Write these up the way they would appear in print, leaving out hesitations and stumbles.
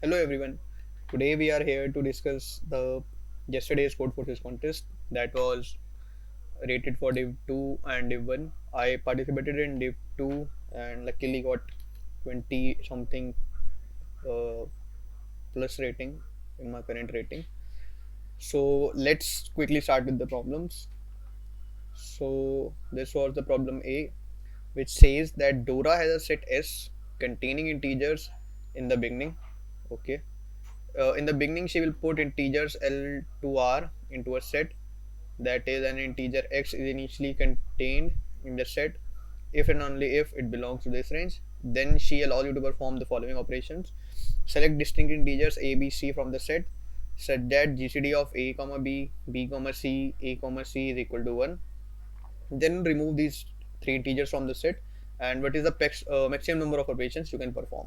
Hello everyone. Today we are here to discuss the yesterday's Code Forces contest that was rated for Div 2 and Div 1. I participated in Div 2 and luckily got 20 something uh, plus rating in my current rating. So let's quickly start with the problems. So this was the problem A, which says that Dora has a set S containing integers in the beginning. Okay. In the beginning, she will put integers L to R into a set, that is, an integer x is initially contained in the set if and only if it belongs to this range. Then she allows you to perform the following operations: select distinct integers a, b, c from the set, such that gcd of a comma b, b comma c, a comma c is equal to 1. Then remove these three integers from the set, and what is the maximum number of operations you can perform.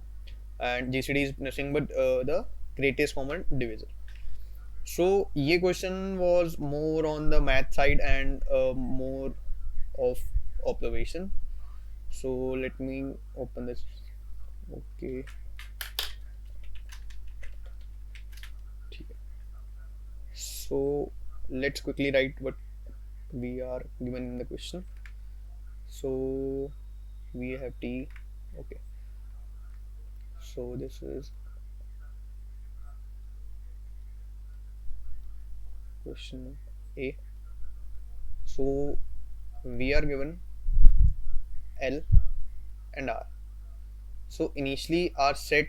And gcd is nothing but the greatest common divisor. So ये question was more on the math side and more of observation. So let me open this. Okay. So let's quickly write what we are given in the question. So we have t. Okay. So this is question A. So we are given L and R. So initially our set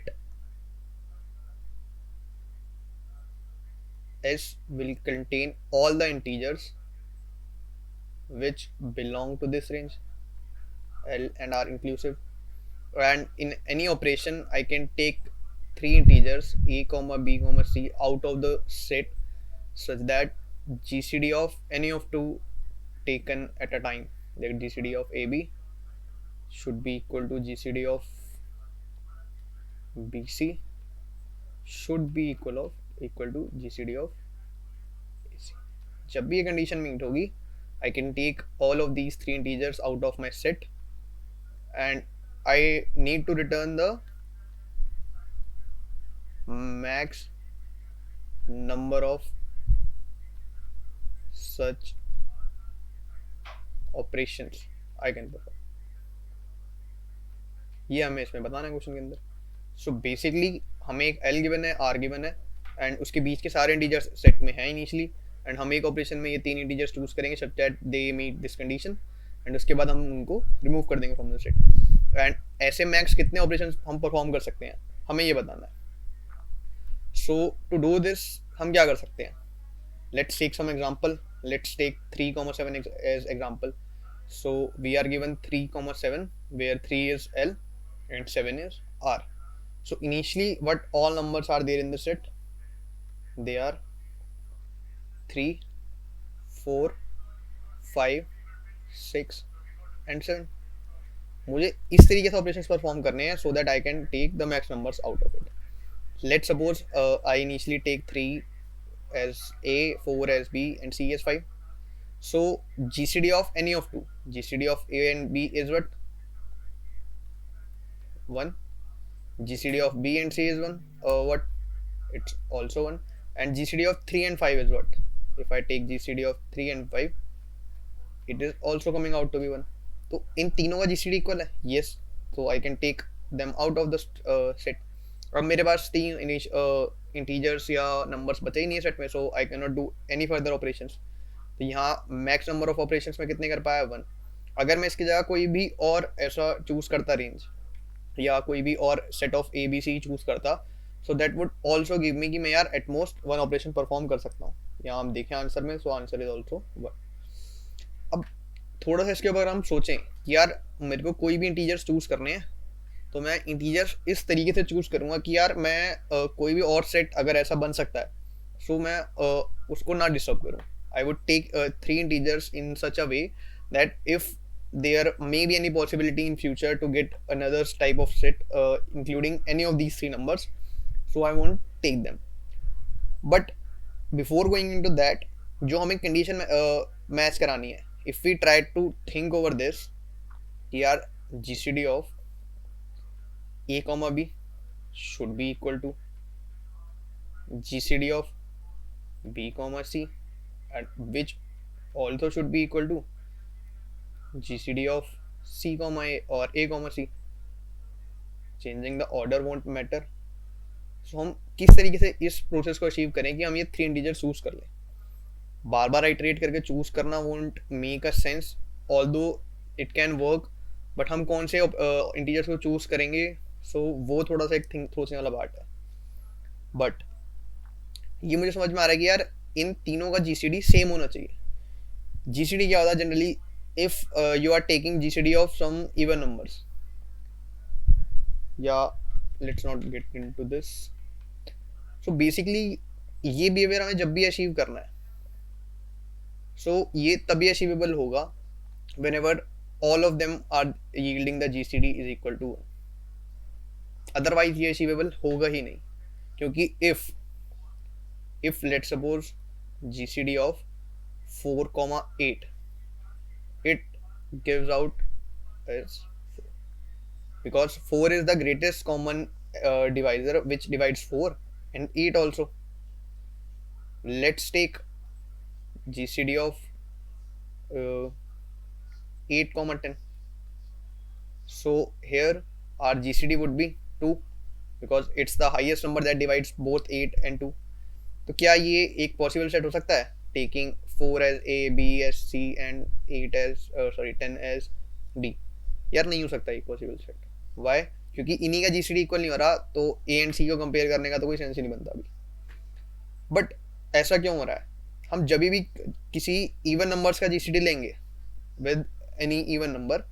S will contain all the integers which belong to this range, L and R inclusive. And in any operation I can take three integers a comma b comma c out of the set, such that gcd of any of two taken at a time, like gcd of ab should be equal to gcd of bc should be equal to gcd of ac. जब भी ये condition meet होगी, I can take all of these three integers out of my set, and I need to return the max number of such operations I can perform. ये हमें इसमें बताना है question के अंदर. सो बेसिकली हमें एक एल गिवन है, आर गिवन है, एंड उसके बीच के सारे इंटीजर्स सेट में हैं इनिशियली, एंड हम एक ऑपरेशन में ये तीन इंटीजर्स चूज करेंगे such that they meet this condition, and उसके बाद हम उनको रिमूव कर देंगे फ्रॉम द सेट. एंड ऐसे मैक्स कितने ऑपरेशन हम परफॉर्म कर सकते हैं, हमें ये बताना है. सो टू डू दिस हम क्या कर सकते हैं, let's take some example. Let's take 3 comma 7 as example. So we are given 3 comma 7, where 3 is L and 7 is R. So initially what all numbers are there in the set, they are 3, 4, 5, 6 and 7. मुझे इस तरीके से operations perform करने हैं so that I can take the max numbers out of it. Let's suppose I initially take 3 as A, 4 as B and C as 5. So GCD of any of two, GCD of A and B is what? 1. GCD of B and C is 1. What? It's also 1. And GCD of 3 and 5 is what? If I take GCD of 3 and 5, it is also coming out to be 1. तो इन तीनों का GCD equal है, yes. So I can take them out of the set. अब मेरे पास तीन integers या numbers बचे ही नहीं है सेट में, so I can not do any further operations. तो यहाँ मैक्स नंबर ऑफ ऑपरेशंस में कितने कर पाया, 1. अगर मैं इसकी जगह कोई भी और ऐसा चूज करता रेंज, या कोई भी और set of A B C choose करता, so that would also give me कि मैं यार एटमोस्ट 1 ऑपरेशन परफॉर्म कर सकता हूँ. यहाँ हम देखें आंसर में, सो आंसर इज ऑल्सो 1. अब थोड़ा सा इसके ऊपर हम सोचें कि यार मेरे को कोई भी इंटीजर्स चूज करने हैं, तो मैं इंटीजर्स इस तरीके से चूज करूंगा कि यार मैं कोई भी और सेट अगर ऐसा बन सकता है, सो मैं उसको ना डिस्टर्ब करूं. I would take three integers in such a way that if there may be any possibility in future to get another type of set including any of these three numbers, so I won't take them. But before going into that, जो हमें condition match करानी है, if we try to think over this, यार GCD of A comma B should be equal to GCD of B comma C, and which also should be equal to GCD of C comma A or A comma C. Changing the order won't matter. So हम किस तरीके से इस process को achieve करें कि हम ये 3 इंटीजर चूज कर लें. बार बार आइटरेट करके चूज करना won't make a sense, although it can work, but हम कौन से इंटीजर्स को चूज करेंगे, सो वो थोड़ा सा एक थिंक सोचने वाला बात है. बट ये मुझे समझ में आ रहा है कि यार इन तीनों का जीसीडी सेम होना चाहिए. जीसीडी क्या होता है generally, if you are taking GCD of some even numbers, या let's not get into this. So basically ये बिहेवियर हमें जब भी अचीव करना है, सो ये तभी अचीवेबल होगा whenever all of them are yielding the GCD is equal to 1. Otherwise ये अचीवेबल होगा ही नहीं, क्योंकि if let's suppose GCD of 4,8 it gives out as 4, because 4 is the greatest common divisor which divides 4 and 8 also. Let's take GCD of 8,10. So here our GCD would be 2 because it's the highest number that divides both 8 and 2. तो क्या ये एक possible set हो सकता है, taking 4 as A, B as C and 8 as 10 as D? यार नहीं हो सकता एक पॉसिबल सेट. वाई? क्योंकि इन्हीं का जीसीडी इक्वल नहीं हो रहा, तो A एंड C को कंपेयर करने का तो कोई सेंस ही नहीं बनता अभी. बट ऐसा क्यों हो रहा है? हम जब भी किसी इवन नंबर्स का जीसीडी लेंगे विद एनी इवन नंबर,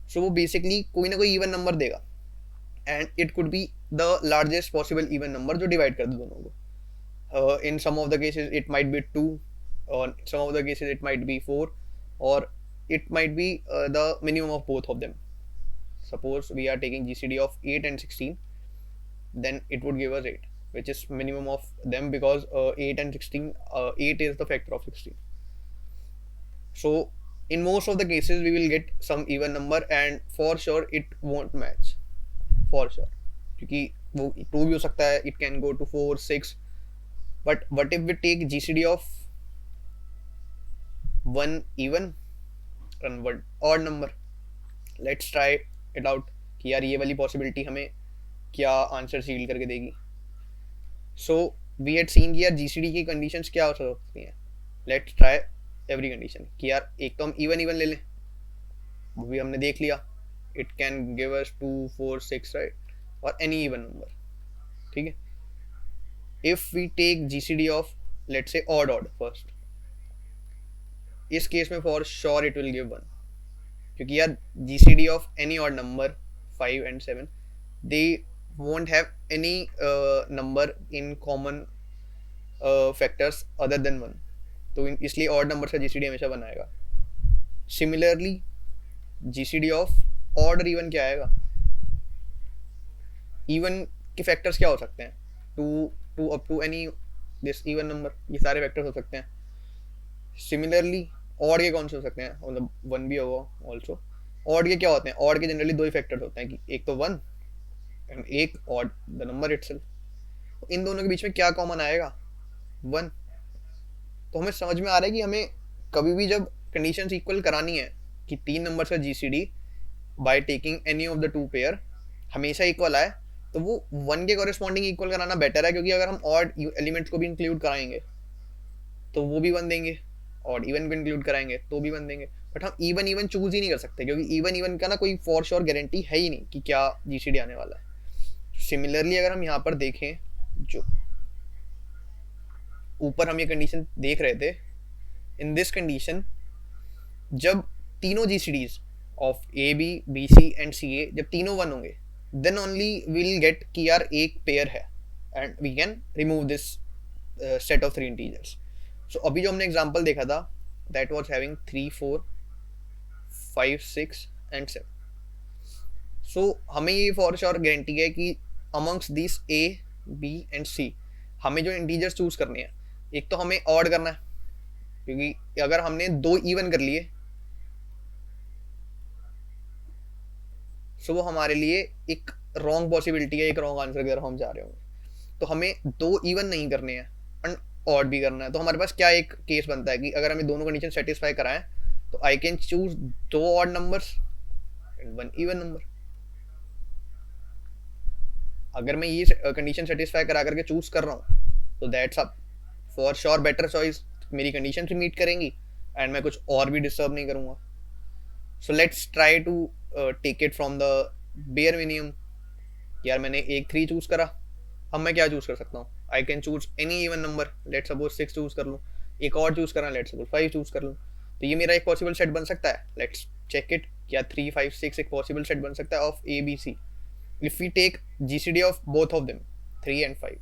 सो वो बेसिकली कोई ना कोई इवन नंबर देगा, and it could be the largest possible even number जो डिवाइड कर दे दोनों को. In some of the cases it might be 2, or some of the cases it might be 4, or it might be the minimum of both of them. Suppose we are taking GCD of 8 and 16, then it would give us 8, which is minimum of them, because 8 and 16, 8 is the factor of 16. So in most of the cases we will get some even number, and for sure it won't match, for sure, क्योंकि वो 2 भी हो सकता है, it can go to 4, 6. But what if we take GCD of one even and one odd number? Let's try it out कि यार ये वाली possibility हमें क्या आंसर सील करके देगी. So we had seen कि यार GCD की conditions क्या हो सकती हैं. Let's try every condition कि यार एक तो हम even ले लें, वो भी हमने देख लिया, it can give us 2, 4, 6, right, or any even number. ठीक है. If we take GCD of, let's say, odd first, इस केस में for sure it will give 1, क्योंकि यार GCD of any odd number 5 and 7, they won't have any number in common factors other than 1, तो इसलिए odd numbers का GCD हमेशा 1 आएगा. Similarly GCD of odd और even क्या आएगा? Even के factors क्या हो सकते हैं? 2 up to any this even number, ये सारे वेक्टर्स हो सकते हैं. सिमिलरली ऑड के कौन से हो सकते हैं? मतलब 1 भी होगा ऑल्सो. ऑड के क्या होते हैं? ऑड के जनरली 2 ही फैक्टर्स होते हैं, कि एक तो 1 एंड एक ऑड द नंबर इटसेल्फ. इन दोनों के बीच में क्या कॉमन आएगा? 1. तो हमें समझ में आ रहा है कि हमें कभी भी जब कंडीशंस इक्वल करानी है कि 3 नंबर्स का GCD by taking any of the 2 pair हमेशा इक्वल आए, तो वो 1 के कॉरेस्पॉन्डिंग इक्वल कराना बेटर है, क्योंकि अगर हम ऑड एलिमेंट्स को भी इंक्लूड कराएंगे तो वो भी 1 देंगे, ऑड इवन को इंक्लूड कराएंगे तो भी 1 देंगे. बट हम इवन चूज ही नहीं कर सकते, क्योंकि इवन का ना कोई फॉर श्योर गारंटी है ही नहीं कि क्या जीसीडी आने वाला है. सिमिलरली अगर हम यहाँ पर देखें, जो ऊपर हम ये कंडीशन देख रहे थे, इन दिस कंडीशन जब तीनों GCDs of A B, B C and C A जब तीनों 1 होंगे, then only we'll get कि यार एक पेयर है, and we can remove this set of 3 integers. So अभी जो हमने एग्जांपल देखा था, that was having 3, 4, 5, 6 and 7. So हमें ये for sure गारंटी है कि amongst these A, B and C हमें जो इंटीजर्स चूज करने हैं, एक तो हमें ऑड करना है, क्योंकि अगर हमने 2 इवन कर लिए, सो वो हमारे लिए एक रॉन्ग पॉसिबिलिटी है, एक रॉन्ग आंसर की तरफ हम जा रहे होंगे. तो हमें दो इवन नहीं करने हैं एंड ऑड भी करना है। तो हमारे पास क्या एक केस बनता है कि अगर हमें दोनों कंडीशन सेटिस्फाई कराएं तो आई कैन चूज दो odd numbers and one even number. अगर मैं ये कंडीशन सेटिस्फाई करा करके चूज कर रहा हूँ तो that's up for sure better choice, मेरी कंडीशन भी मीट करेंगी एंड मैं कुछ और भी डिस्टर्ब नहीं करूँगा। So let's try to take it from the bare minimum. यार मैंने एक 3 चूज करा, अब मैं क्या चूज कर सकता हूँ? I can choose any even number, let suppose 6 choose कर लूँ, एक और चूज करना लेट सपोज 5 चूज कर लूँ। तो ये मेरा एक पॉसिबल सेट बन सकता है। लेट्स चेक इट, क्या 3 5 6 एक पॉसिबल सेट बन सकता है of A B C if we take GCD of both of them 3 and 5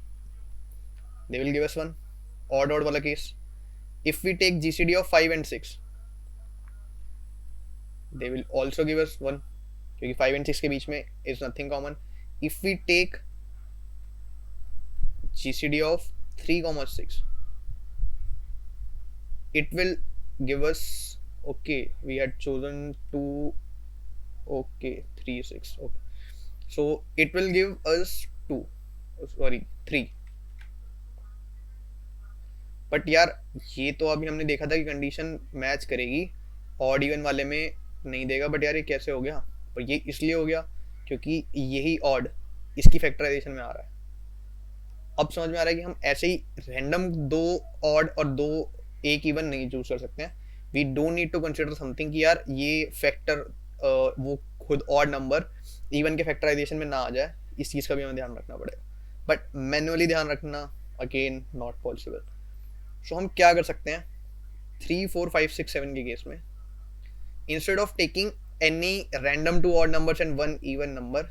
they will give us one odd odd wala case. If we take GCD of 5 and 6 they will also give us one क्योंकि 5 and 6 के बीच में is nothing common. If we take GCD of 3, 6 it will give us, okay we had chosen 2, okay 3 6, okay so it will give us 2, sorry 3. But यार ये तो अभी हमने देखा था कि कंडीशन मैच करेगी, ऑड इवन वाले में नहीं देगा। बट यार ये कैसे हो गया? और ये इसलिए हो गया क्योंकि यही ऑड इसकी फैक्टराइजेशन में आ रहा है। अब समझ में आ रहा है कि हम ऐसे ही रैंडम दो ऑड और दो एक इवन नहीं चूज कर सकते हैं। We don't need to consider something कि यार ये फैक्टर वो खुद ऑड नंबर इवन के फैक्टराइजेशन में ना आ जाए, इस चीज़ का भी हमें ध्यान रखना पड़ेगा। बट मैनुअली ध्यान रखना अगेन नॉट पॉसिबल। सो हम क्या कर सकते हैं 3 4 5 6 7 के केस में, instead of taking any random two odd numbers and one even number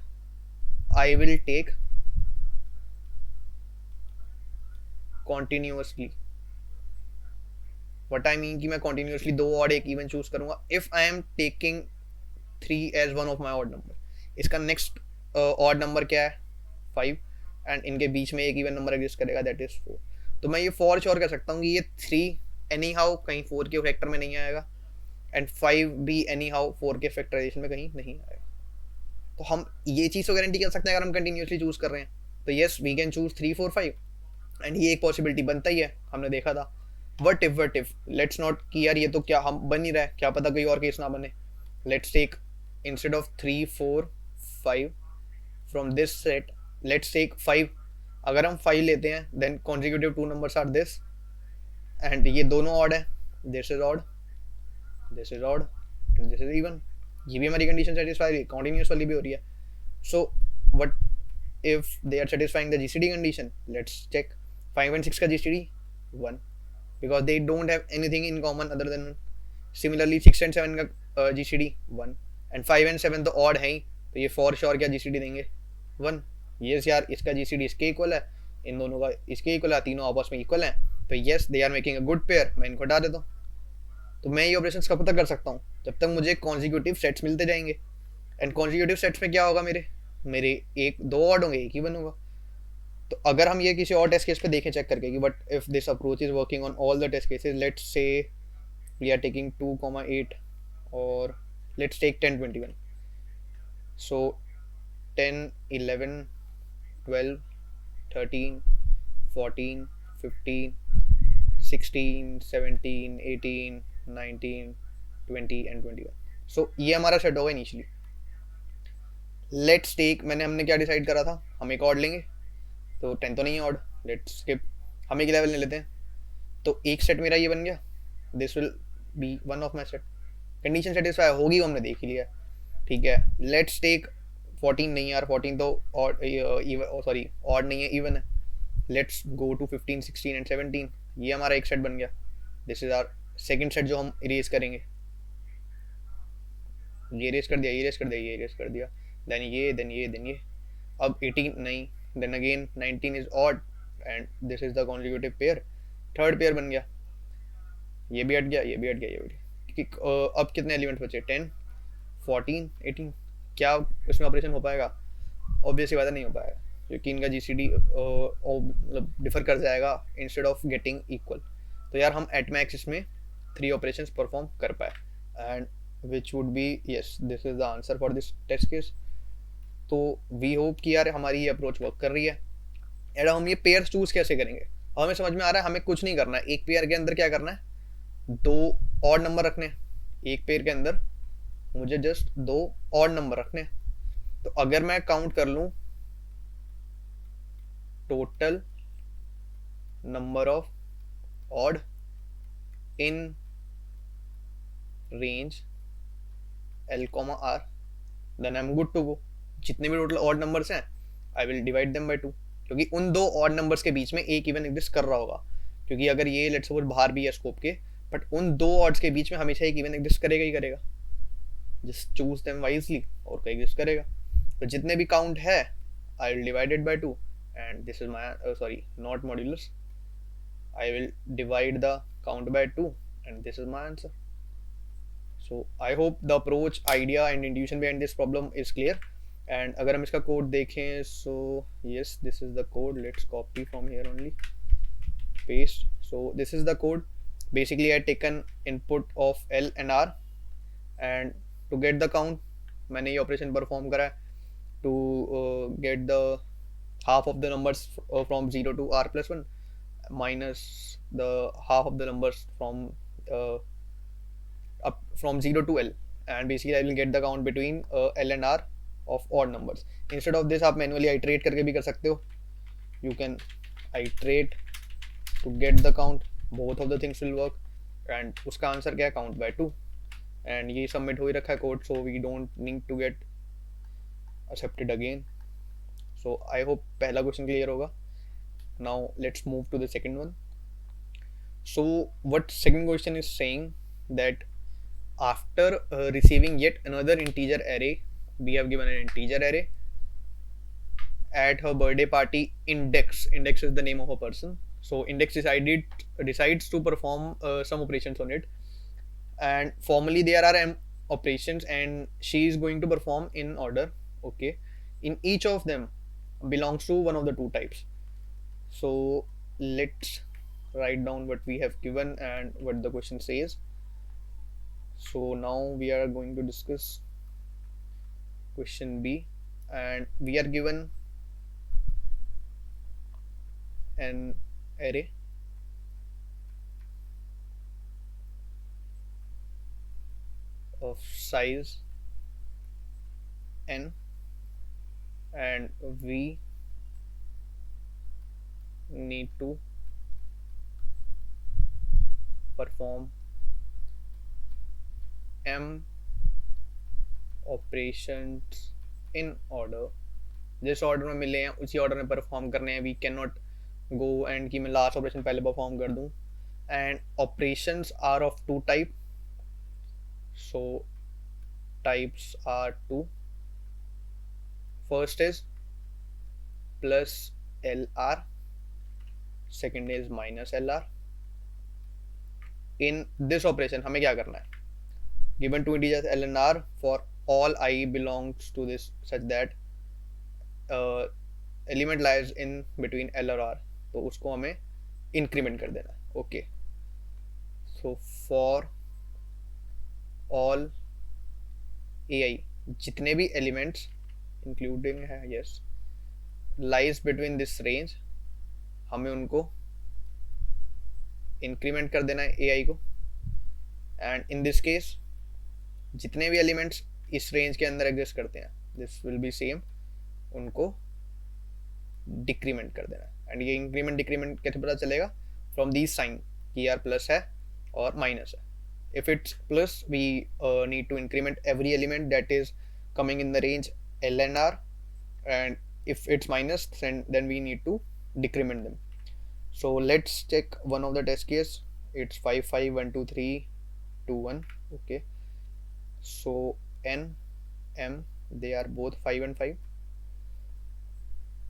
I will take continuously. What I mean कि मैं कॉन्टिन्यूअसली दो ऑड एक इवन चूज करूंगा if I am taking 3 as one of my odd number. इसका next odd number क्या है 5 and इनके बीच में एक इवन नंबर एग्जिस्ट करेगा दैट इज 4। तो मैं ये फॉर श्योर कर सकता हूँ कि ये 3 एनी हाउ कहीं 4 के फैक्टर में नहीं आएगा एंड 5 भी एनी हाउ 4 के फैक्टराइजेशन में कहीं नहीं आएगा। तो हम ये चीज़ तो गारंटी कर सकते हैं अगर हम कंटिन्यूसली चूज कर रहे हैं तो yes we can choose 3 4 5 and ये एक पॉसिबिलिटी बनता ही है, हमने देखा था। वट इफ लेट्स नॉट कि यार ये तो क्या हम बन ही रहा है, क्या पता कोई और केस ना बने। Let's take instead of 3 4 5 from this set let's take 5। अगर हम 5 लेते हैं then consecutive 2 numbers are this and ये दोनों ऑड है, this is odd this is odd and this is even. ये भी हमारी कंडीशन सेटिस्फाई रही है, कॉन्टिन्यूस वाली भी हो रही है। So what if they are satisfying the GCD condition? Let's check 5 and 6 का GCD 1 because they don't have anything in common other than 1. Similarly 6 and 7 का GCD 1 and 5 and 7 तो odd है ही, तो ये for sure क्या GCD देंगे 1। yes यार इसका GCD इसके इक्वल है, इन दोनों का इसके इक्वल है, तीनों आपस में इक्वल हैं, तो yes they are making a good pair। मैं इनको हटा देता हूँ। तो मैं ये ऑपरेशंस कब तक कर सकता हूँ? जब तक मुझे कॉन्जिक्यूटिव सेट्स मिलते जाएंगे एंड कॉन्जिक्यूटिव सेट्स में क्या होगा, मेरे एक दो ऑड होंगे एक ही वन होगा। तो अगर हम ये किसी और टेस्ट केस पे देखें चेक करके कि but if this approach is working on all the test cases, let's say we are taking 2,8 और लेट्स टेक 10 21। So 10 11 12 13 14 15 16 17 18 19 20 and 21। सो ये हमारा सेट होगा इनिशियली। लेट्स टेक हमने क्या डिसाइड करा था, हम एक ऑड लेंगे, तो 10 तो नहीं है ऑड, लेट्स स्किप, हम एक लेवल ले लेते हैं। तो एक सेट मेरा ये बन गया, this will B one of my set. Condition satisfy होगी वो हमने देख ही लिया, ठीक है। लेट्स टेक 14 नहीं यार 14 तो ऑड सॉरी ऑड नहीं है इवन है। Let's go to 15 16 and 17। ये हमारा एक सेट बन गया, this is our second set जो हम इरेज करेंगे। ये इरेज कर दिया, ये इरेज कर दिया, ये इरेज कर दिया, then ये अब 18 नहीं, then again 19 is odd and this is the consecutive pair, third pair बन गया। ये भी हट गया, ये भी हट गया, ये भी। अब कितने एलिमेंट बचे 10 14 18। क्या इसमें ऑपरेशन हो पाएगा? ऑब्वियसली बात नहीं हो पाएगा क्योंकि इनका GCD मतलब डिफर कर जाएगा इंस्टेड ऑफ गेटिंग इक्वल। तो यार हम एट मैक्स इसमें 3 ऑपरेशंस परफॉर्म कर पाए and which would be yes this is the answer for this test case. तो वी होप कि यार हमारी ये अप्रोच वर्क कर रही है। एंड हम ये पेयर चूज कैसे करेंगे? अब हमें समझ में आ रहा है हमें कुछ नहीं करना है, एक पेयर के अंदर क्या करना है, दो ऑड नंबर रखने हैं। एक पेयर के अंदर मुझे जस्ट दो ऑड नंबर रखने हैं। तो अगर मैं काउंट कर लूँ total number of odd in range L comma R, then I am good to go. जितने भी टोटल ऑड नंबर्स हैं I will divide them by two, क्योंकि उन दो ऑड नंबर्स के बीच में एक इवन एग्जिस्ट कर रहा होगा। क्योंकि अगर ये लेट्स सपोज बाहर भी है स्कोप के, बट उन दो ऑड्स के बीच में हमेशा एक इवन एग्जिस्ट करेगा ही करेगा। जस्ट चूज देम वाइजली और कोई एग्जिस्ट करेगा। तो जितने भी काउंट है आई will divide it by two, and this is my sorry not modulus, I will divide the count by 2 and this is my answer. So I hope the approach, idea and intuition behind this problem is clear. And अगर हम इसका code देखें, so yes, this is the code. Let's copy from here only, paste. So this is the code. Basically I taken input of L and R, and to get the count मैंने ये operation perform करा है to get the half of the numbers from 0 to R plus 1 minus the half of the numbers uh, up from 0 to L, and basically I will get the count between L and R of odd numbers. Instead of this आप manually iterate करके भी कर सकते हो. You can iterate to get the count, both of the things will work, and उसका answer क्या है, count by 2, and ये सबमिट हो ही रखा है code, so we don't need to get accepted again. So I hope पहला question clear होगा. Now let's move to the second one. So what second question is saying that after receiving yet another integer array, we have given an integer array at her birthday party. Index is the name of a person, so index decides to perform some operations on it, and formally there are operations and she is going to perform in order. Okay, in each of them belongs to one of the two types. So let's write down what we have given and what the question says. So now we are going to discuss question B, and we are given an array of size n, and we need to perform m operations in order. जिस order में मिले हैं उसी order में perform करने हैं. We can not go and कि मैं लास्ट ऑपरेशन पहले परफॉर्म कर दूं. And operations are of two type. So types are two. First is plus L R, second is minus L R. In this operation हमें क्या करना है, given two integers L and R for all I belongs to this such that element lies in between L और R, तो उसको हमें increment कर देना. Okay, so for all AI जितने भी एलिमेंट्स इंक्लूडिंग है yes lies between this range, हमें उनको इंक्रीमेंट कर देना है AI को. एंड इन दिस केस जितने भी एलिमेंट्स इस रेंज के अंदर एग्जिस्ट करते हैं दिस विल बी सेम, उनको डिक्रीमेंट कर देना. एंड ये इंक्रीमेंट डिक्रीमेंट कैसे पता चलेगा, फ्रॉम दिस साइन कि यार प्लस है और माइनस है. If it's plus we need to increment every element that is coming in the range L and R, and if it's minus then we need to decrement them. So let's check one of the test case. It's 5 5 1 2 3 2 1. Okay, so n m they are both 5 and 5.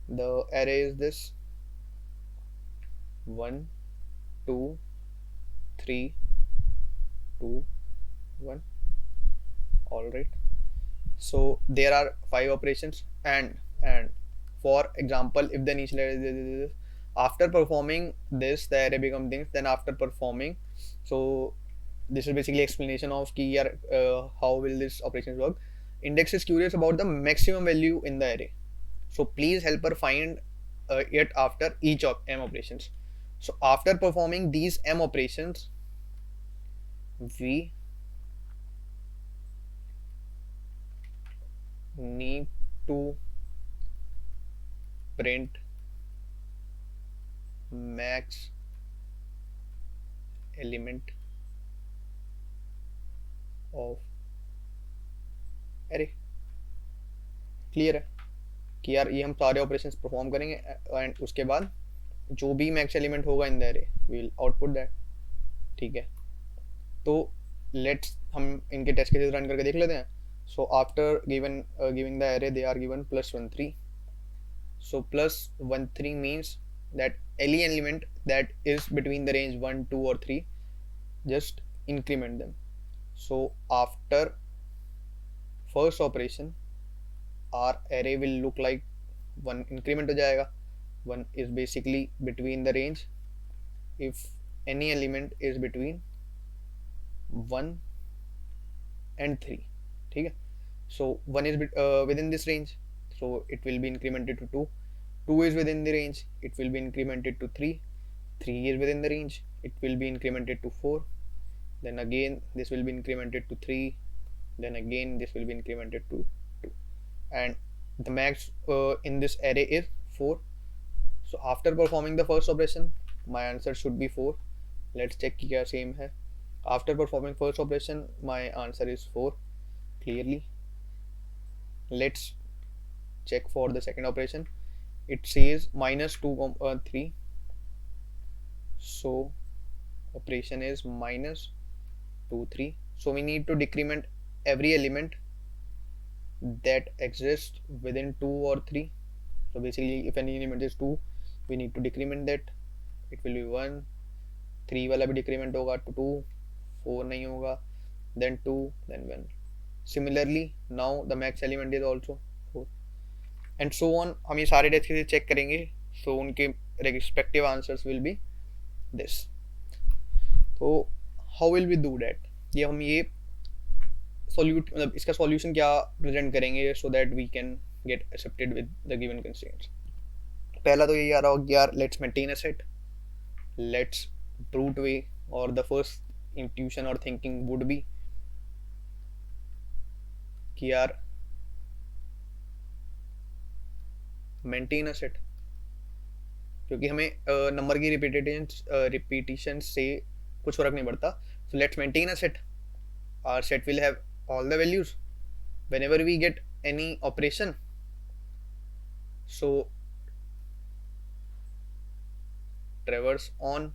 The array is this 1 2 3 2 1. All right, so there are 5 operations, and for example if the initial array is after performing this the array becomes things. Then after performing, so this is basically explanation of key here, how will this operations work. Index is curious about the maximum value in the array, so please help her find it after each of m operations. So after performing these m operations, we need to print max element of array. Clear है कि यार ये हम सारे operations perform करेंगे and उसके बाद जो भी मैक्स एलिमेंट होगा in the array will output that. ठीक है, तो लेट्स हम इनके टेस्ट केसेस रन करके देख लेते हैं. So after given giving the array they are given +1 3. So +1 3 means that any element that is between the range 1, 2 or 3, just increment them. So after first operation our array will look like 1 increment हो जाएगा. 1 is basically between the range if any element is between 1 and 3. ठीक है, so 1 is within this range, so it will be incremented to 2. 2 is within the range, it will be incremented to 3. 3 is within the range, it will be incremented to 4. Then again this will be incremented to 3. Then again this will be incremented to 2. And the max in this array is 4. So after performing the first operation my answer should be 4. Let's check कि क्या same है. After performing first operation my answer is 4 clearly. Let's check for the second operation. It says -2, 3. So operation is -2, 3. So we need to decrement every element that exists within 2 or 3. So basically if any element is 2 we need to decrement that. It will be 1. 3 वाला भी decrement होगा to 2. 4 नहीं होगा, then 2, then 1. Similarly now the max element is also 4 and so on. हम ये सारे test cases check करेंगे. So उनके respective answers will be this. तो how will we do that? ये हम ये solute मतलब इसका solution क्या present करेंगे so that we can get accepted with the given constraints. पहला तो यही आ रहा होगा कि यार let's maintain a set. Let's brute way or the first intuition or thinking would be कि यार मेंटेन अ सेट, क्योंकि हमें नंबर की रिपीटिशन से कुछ फर्क नहीं पड़ता. So let's maintain a set. Our set will have all the values whenever we get any operation. So traverse on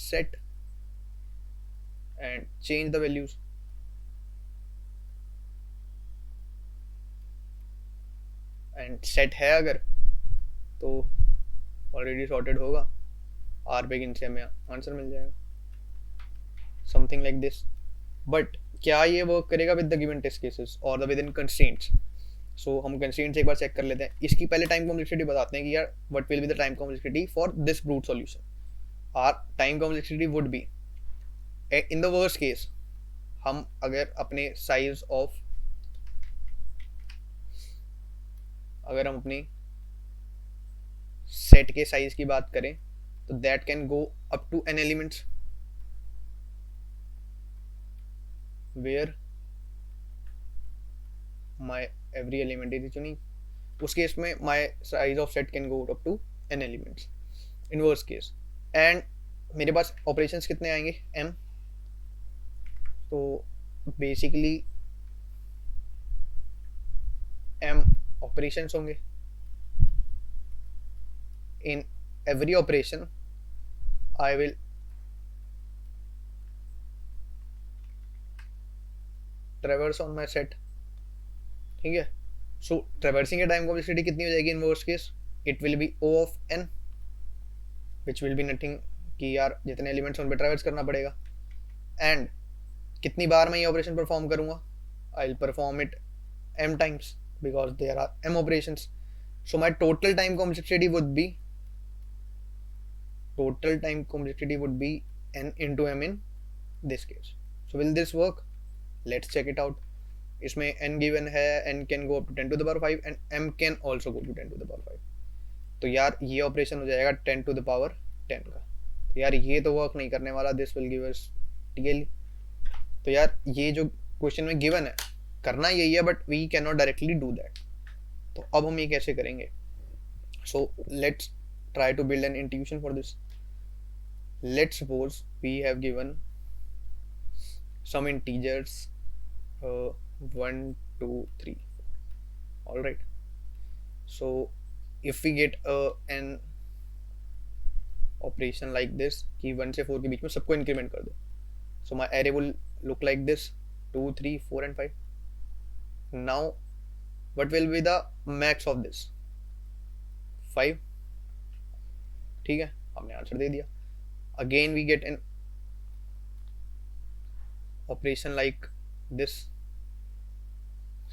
set and change the values. And set है अगर तो ऑलरेडी सॉर्टेड होगा, आर बिगिन से हमें answer मिल जाएगा. Something like this. But क्या ये work करेगा with the given test cases और the within constraints? So हम कंस्ट्रेंट्स एक बार चेक कर लेते हैं. इसकी पहले टाइम कॉम्प्लेक्सिटी बताते हैं कि यार what will be the time complexity for this brute solution. Our time complexity would be in the worst case, हम अगर अपने साइज ऑफ अगर हम अपनी सेट के साइज की बात करें तो that can go up to n elements where my every element is unique. उस केस में my size of set can go up to n elements in worst case. And मेरे पास ऑपरेशंस कितने आएंगे? m. तो बेसिकली m ऑपरेशंस होंगे. In every operation I will traverse on my set. ठीक है, सो ट्रैवर्सिंग के टाइम कॉम्प्लेक्सिटी कितनी हो जाएगी इन worst case? It will be O of n which will be nothing कि यार जितने एलिमेंट्स उन पर ट्रैवर्स करना पड़ेगा. एंड कितनी बार मैं ये ऑपरेशन परफॉर्म करूंगा? I will perform it m times because there are m operations. So my total time complexity would be n into m in this case. So will this work? Let's check it out. इसमें n given है, n can go up to 10 to the power 5 and m can also go to 10 to the power 5. तो यार ये operation हो जाएगा 10⁻10 का। तो यार ये तो वर्क नहीं करने वाला, this will give us TL। तो यार ये जो क्वेश्चन में गिवन है करना यही है, but we can not directly do that. तो अब हम ये कैसे करेंगे? So let's try to build an intuition for this. Let's suppose we have given some integers 1 2 3 all right. So if we get an operation like this कि 1 से 4 के बीच में सबको इंक्रीमेंट कर दो, so my array will look like this 2 3 4 and 5. Now what will be the max of this? 5। ठीक है, हमने आंसर दे दिया। Again we get an operation like this,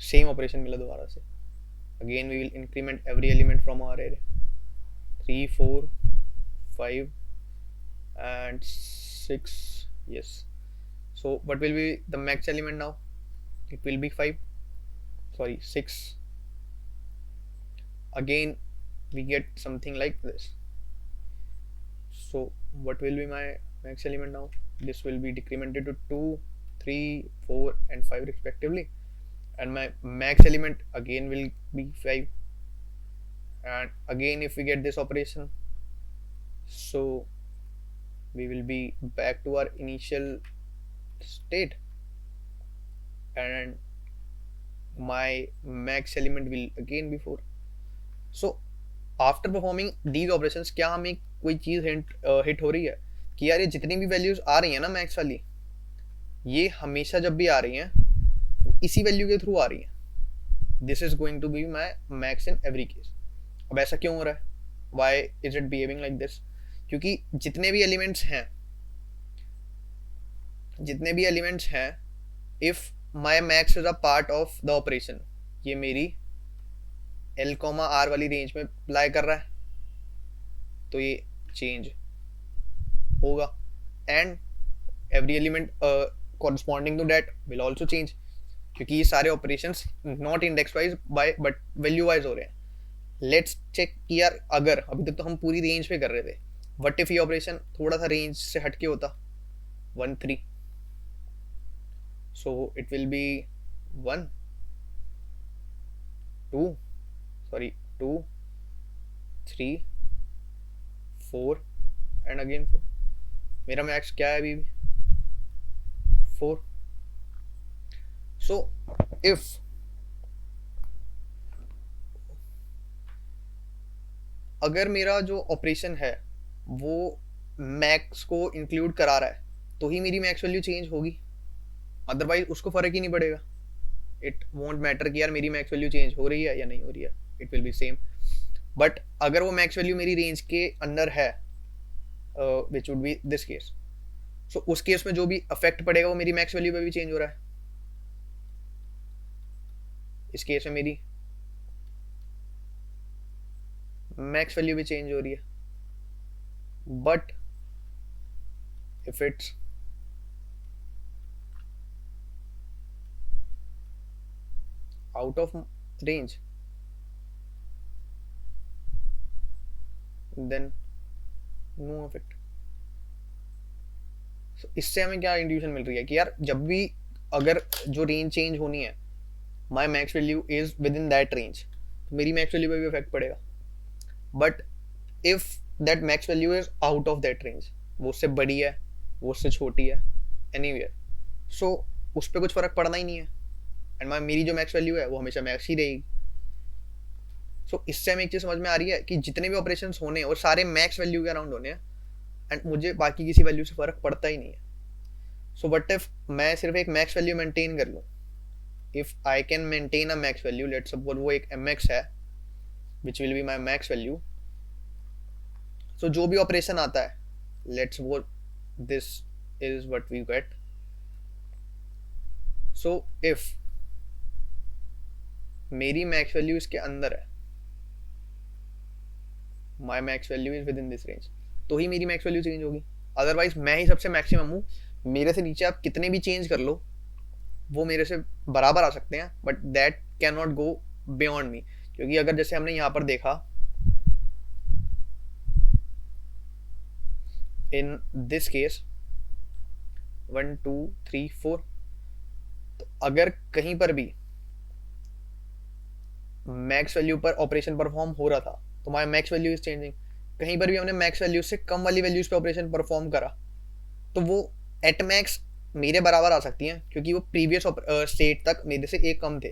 same operation मिला दोबारा से। Again we will increment every element from our array 3 4 5 and 6. Yes, so what will be the max element now? It will be 6. Again we get something like this. So what will be my max element now? This will be decremented to 2 3 4 and 5 respectively, and my max element again will be 5. And again if we get this operation, so we will be back to our initial state, and my max element will again be 4. So after performing these operations, क्या हमें कोई चीज़ hit हो रही है कि यार ये जितनी भी वैल्यूज आ रही है ना मैक्स वाली, ये हमेशा जब भी आ रही हैं इसी वैल्यू के थ्रू आ रही हैं। This is going to be my max in every case. अब ऐसा क्यों हो रहा है? Why is it behaving like this? क्योंकि जितने भी एलिमेंट्स हैं, if my max is a part of the operation, ये मेरी L, R वाली रेंज में अप्लाई कर रहा है, तो ये चेंज होगा, and every element corresponding to that will also change, क्योंकि ये सारे operations not index wise but value wise हो रहे हैं। Let's check कि यार अगर अभी तक तो हम पूरी रेंज पे कर रहे थे, what if ये ऑपरेशन थोड़ा सा रेंज से हटके होता 1 3, so it will be 1 2 3 4 and again 4। मेरा मैक्स क्या है अभी भी? 4। So if अगर मेरा जो ऑपरेशन है वो मैक्स को इंक्लूड करा रहा है, तो ही मेरी मैक्स वैल्यू चेंज होगी, अदरवाइज उसको फर्क ही नहीं पड़ेगा। इट वोंट मैटर कि यार मेरी मैक्स वैल्यू चेंज हो रही है या नहीं हो रही है, it will be same. But अगर वो मैक्स वैल्यू मेरी रेंज के अंदर है, which would be this case, so उस केस में जो भी अफेक्ट पड़ेगा वो मेरी मैक्स वैल्यू पे भी चेंज हो रहा है। इस केस में मेरी मैक्स वैल्यू भी चेंज हो रही है, but if it's out of range then no affect. So, इससे हमें क्या इंट्यूशन मिल रही है कि यार जब भी अगर जो रेंज चेंज होनी है, my max value is within that range, तो मेरी मैक्स वैल्यू पे भी इफेक्ट पड़ेगा। But if that max value is out of that range, वो उससे बड़ी है, वो उससे छोटी है, एनीवेयर, सो उस पर कुछ फर्क पड़ना ही नहीं है, एंड मेरी जो मैक्स वैल्यू है वो हमेशा मैक्स ही रहेगी। सो इससे हमें एक चीज़ समझ में आ रही है कि जितने भी ऑपरेशन होने हैं वो सारे मैक्स वैल्यू के अराउंड होने हैं, एंड मुझे बाकी किसी वैल्यू से फ़र्क पड़ता ही नहीं है। सो बट इफ मैं सिर्फ एक मैक्स वैल्यू मेंटेन कर लूँ, if I can maintain a max value, let's suppose वो एक mx है which will be my max value, so जो भी ऑपरेशन आता है, let's suppose this is what we get. So if मेरी मैक्स वैल्यू इसके अंदर है, my max value is within this range, तो ही मेरी मैक्स वैल्यू चेंज होगी। अदरवाइज मैं ही सबसे मैक्सिमम हूँ, मेरे से नीचे आप कितने भी चेंज कर लो वो मेरे से बराबर आ सकते हैं, but that can not go beyond me. क्योंकि अगर जैसे हमने यहाँ पर देखा इन दिस केस 1 2 3 4, तो अगर कहीं पर भी मैक्स वैल्यू पर ऑपरेशन परफॉर्म हो रहा था तो माई मैक्स वैल्यू इज चेंजिंग, कहीं पर भी हमने मैक्स वैल्यू से कम वाली वैल्यूज पे ऑपरेशन परफॉर्म करा तो वो एट मैक्स मेरे बराबर आ सकती हैं, क्योंकि वो प्रीवियस स्टेट तक मेरे से एक कम थे।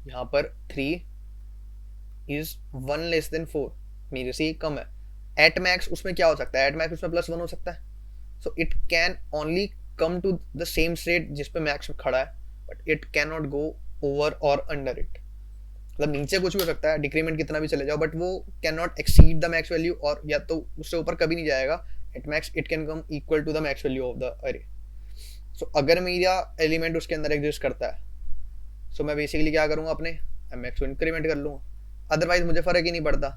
यहाँ पर 3 इज 1 लेस देन 4, मेरे से एक कम है। एट मैक्स उसमें क्या हो सकता है, एट मैक्स उसमें +1 हो सकता है। So it can only come to the same state जिस पे मैक्स खड़ा है, but it can not go over और अंडर इट। मतलब नीचे कुछ भी हो सकता है, डिक्रीमेंट कितना भी चले जाओ, बट वो can not exceed the max value, और या तो उससे ऊपर कभी नहीं जाएगा। At max it can come equal to the max value of the array. So अगर मेरा एलिमेंट उसके अंदर एग्जिस्ट करता है, सो मैं बेसिकली क्या करूँगा, अपने एम एक्स को इंक्रीमेंट कर लूँगा, अदरवाइज मुझे फ़र्क ही नहीं पड़ता,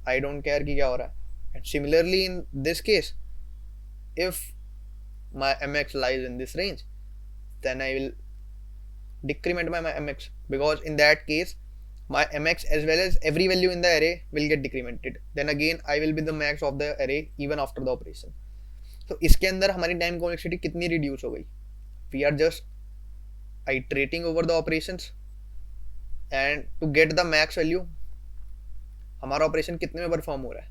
आई डोंट केयर कि क्या हो रहा है। And similarly in this case, if my mx lies in this range, then I will decrement my mx, because in that case my mx as well as every value in the array will get decremented, then again I will be the max of the array even after the operation. तो इसके अंदर हमारी time complexity कितनी reduce हो गई, we are just iterating over the operations and to get the max value, हमारा operation कितने में परफॉर्म हो रहा है,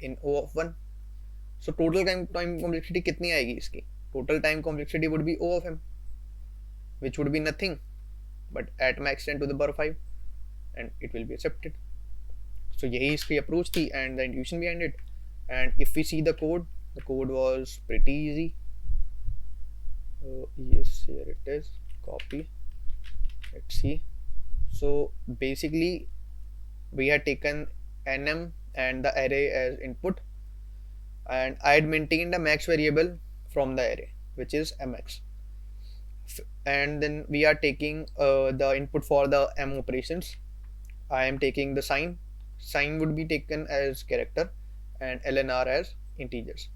इन O of 1। So total time complexity कितनी आएगी इसकी, total time complexity would B O of m, which would be nothing but at max 10 to the power 5, and it will be accepted. So यही इसकी approach थी and the intuition behind it. And if we see the code was pretty easy. Yes, here it is, copy, let's see. So basically we had taken nm and the array as input, and I had maintained a max variable from the array which is mx, and then we are taking the input for the m operations. I am taking the sign would be taken as character and lnr as integers.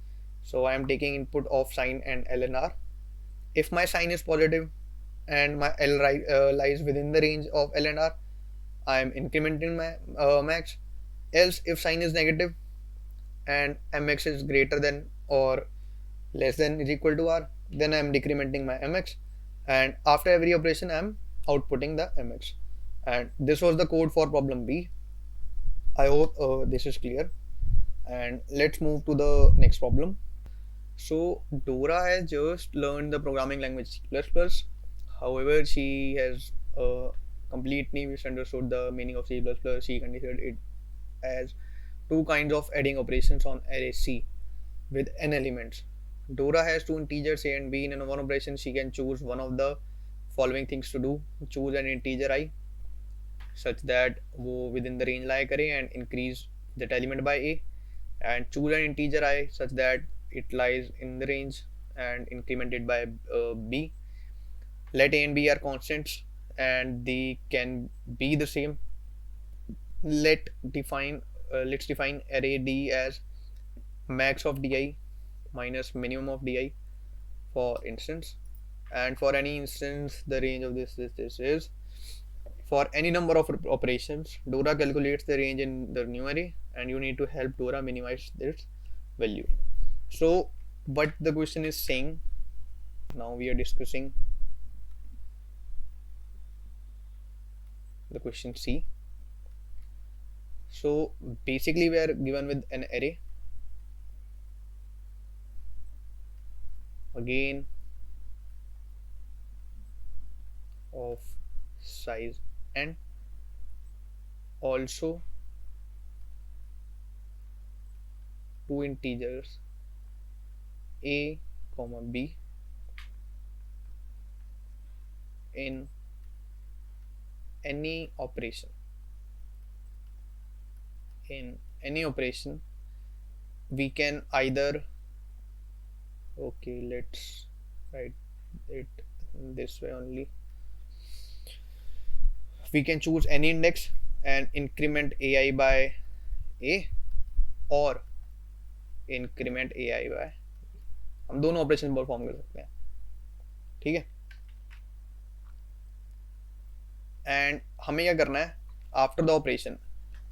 So I am taking input of sign and lnr. If my sign is positive and my l lies within the range of lnr, I am incrementing my max. Else if sign is negative and mx is greater than or less than is equal to r, then I am decrementing my mx, and after every operation I am outputting the mx. And this was the code for problem B. I hope this is clear, and let's move to the next problem. So Dora has just learned the programming language C++. However, she has completely misunderstood the meaning of C++. She considered it as two kinds of adding operations on array C with n elements. Dora has two integers a and b. In one operation, she can choose one of the following things to do. Choose an integer I such that वो within the range lie करे and increase that element by a, and choose an integer I such that it lies in the range and increment it by b. Let a and b are constants and they can be the same. Let's define array d as max of di minus minimum of di, for instance, and for any instance the range of this is. For any number of operations, Dora calculates the range in the new array, and you need to help Dora minimize this value. So what the question is saying, now we are discussing the question C. So basically we are given with an array, again of size n, also two integers a comma b in any operation. In any operation we can either, okay, let's write it this way only. We can choose any index and increment ai by a or increment ai by, हम दोनों operation perform कर सकते हैं, ठीक है। And हमें क्या करना है, after the operation,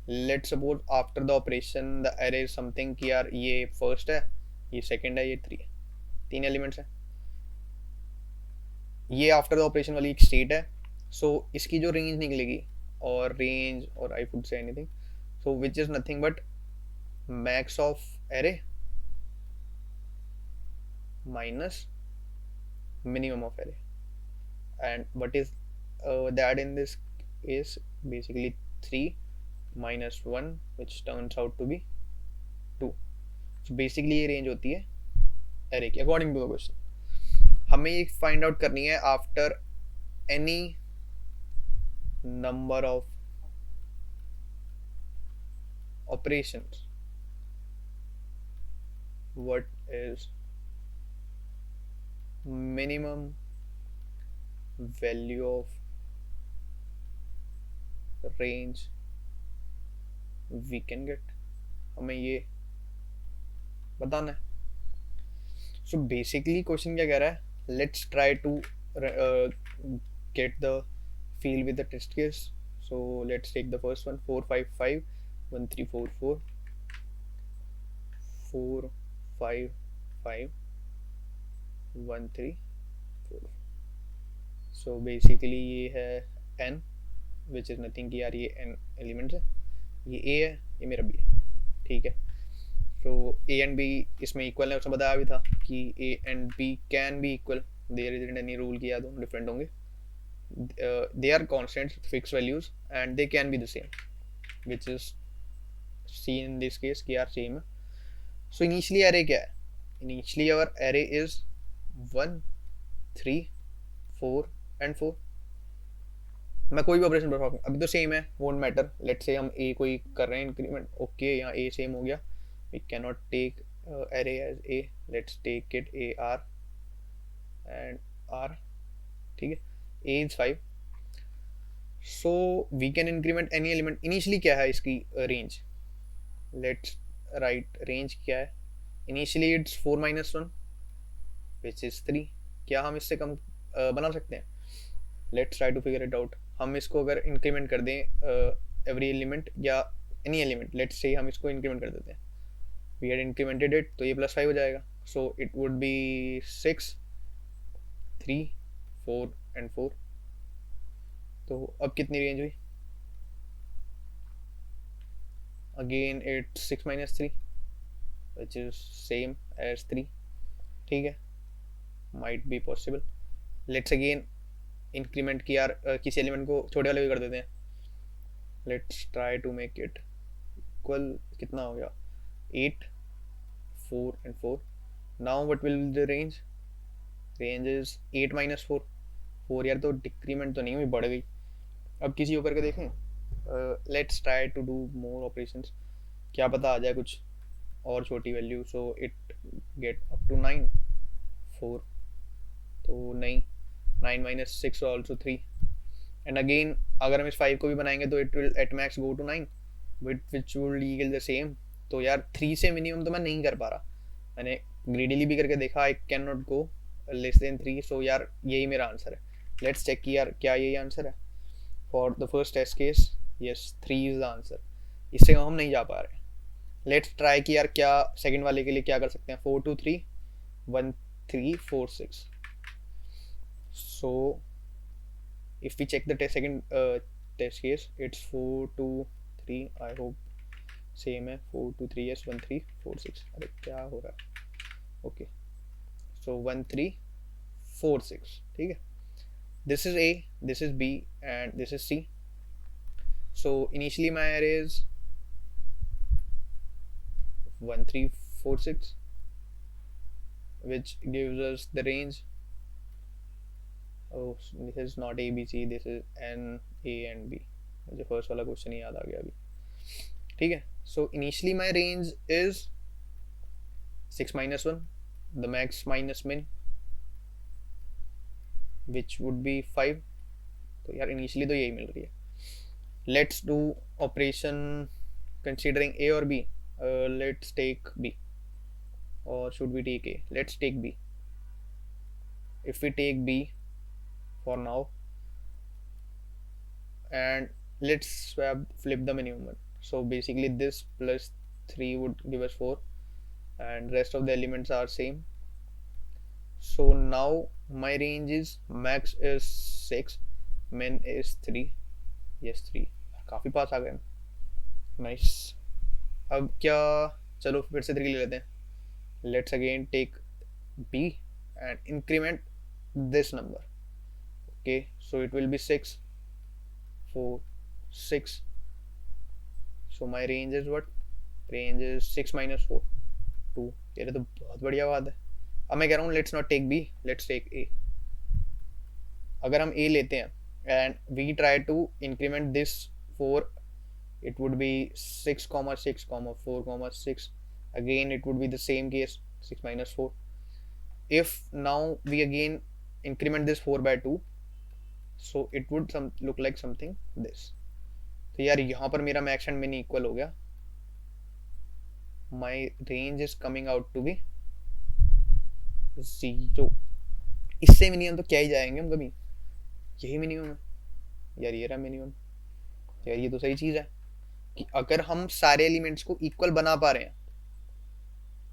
let suppose after the operation the अरे इज समथिंग कि यार ये फर्स्ट है ये सेकंड है, ये 3 है, 3 एलिमेंट्स हैं। ये आफ्टर द ऑपरेशन वाली एक स्टेट है। सो इसकी जो रेंज निकलेगी, और रेंज, और I would say anything, so which is nothing but max of array minus minimum of array. And what is that in this is basically 3 minus 1, which turns out to be 2. So basically ये range होती है array की according to the question. हमें ये find out करनी है after any number of operations what is minimum value of range we can get, हमें ये बताना है। सो बेसिकली क्वेश्चन क्या कह रहा है, let's try to get the feel with the test case. So let's take the first one, 4 5 5 1 3 4 4 4 5 5 1 3 4। So basically ये है n, विच इज़ नथिंग कि यार ये n एलिमेंट्स है, ये a है, ये मेरा b है, ठीक है। सो a एंड b इसमें इक्वल है, उसमें बताया भी था कि a and b can be equal, there is any rule कि या दोनों डिफरेंट होंगे, they are constants fix values and they can be the same, which is see in this case कि यार सेम है। सो इनिशियली एरे क्या है, initially our array is 1 3 4 and 4। मैं कोई भी ऑपरेशन परफॉर्म करूँ अभी तो सेम है, वोंट मैटर। लेट्स से हम a कोई कर रहे हैं इंक्रीमेंट, ओके यहाँ a सेम हो गया, we cannot take array as a, let's take it a r and r, ठीक है, a is 5, so we can increment any element। initially क्या है इसकी range, let's write range क्या है, initially it's 4 minus 1 which is 3। क्या हम इससे कम बना सकते हैं, let's try to figure it out। हम इसको अगर इंक्रीमेंट कर दें एवरी एलिमेंट या एनी एलिमेंट, लेट्स से हम इसको इंक्रीमेंट कर देते हैं, we had incremented it तो ये +5 हो जाएगा, so it would be 6 3 4 and 4। तो अब कितनी रेंज हुई, again it's 6 minus 3 which is same as 3, ठीक है, might be possible। let's again increment की यार किसी एलिमेंट को छोटे वाले भी कर देते हैं, let's try to make it equal, कितना हो गया 8 4 and 4। now what will be the range, range is 8 minus 4। 4 यार तो डिक्रीमेंट तो नहीं हुई, बढ़ गई। अब किसी को करके देखें, let's try to do more operations, क्या पता आ जाए कुछ और छोटी value. So it get up to 9 4, तो नहीं, 9 माइनस 6 ऑल्सो 3। एंड अगेन अगर हम इस 5 को भी बनाएंगे तो it will at max go to 9 which will equal the same. तो यार 3 से मिनिमम तो मैं नहीं कर पा रहा, मैंने ग्रीडीली भी करके देखा, आई can not go less than 3। सो यार यही मेरा आंसर है। लेट्स चेक कि यार क्या यही आंसर है for the first test case. Yes 3 is the answer, इससे हम नहीं जा पा रहे। लेट्स ट्राई कि यार क्या सेकंड वाले के लिए क्या कर सकते हैं, 4 2 3 1 3 4 6। so if we check the second test case, it's 4 2 3, I hope same है, 4 2 3 yes 1 3 4 6। अरे क्या हो रहा है, ओके so 1 3 4 6, ठीक है। this is a, this is b and this is c। so initially my array is 1 3 4 6 which gives us the range, oh this is not a b c, this is n a and b। मुझे first वाला question ही याद आ गया अभी, ठीक है। So initially my range is 6 minus 1, the max minus min which would be 5। तो यार initially तो यही मिल रही है। Let's do operation considering a और b। Let's take b, or should we take a, let's take b। if we take b for now and let's swap flip the minimum one, so basically this plus 3 would give us 4 and rest of the elements are same. So now my range is max is 6, min is 3. yes 3. काफी पास आ गए. Nice. अब क्या, चलो फिर से 3 ले लेते हैं. Let's again take b and increment this number. Okay, so it will be 6, 4, 6. So my range is what? Range is 6 minus 4, 2. ये तो बहुत बढ़िया बात है. अब मैं कह रहा हूँ let's not take b, let's take a. अगर हम ए लेते हैं and we try to increment this 4, it would be 6 comma 6 comma 4 comma 6. Again it would be the same case, 6 minus 4. If now we again increment this 4 by 2, so it would look like something this. तो यार यहाँ पर मेरा max and मिन equal हो गया. My range is coming out to be 0. इससे minimum तो क्या ही जाएंगे हम कभी. यही मिनिमम है यार, ये रहा मिनिमम. यार ये तो सही चीज़ है कि अगर हम सारे एलिमेंट्स को इक्वल बना पा रहे हैं,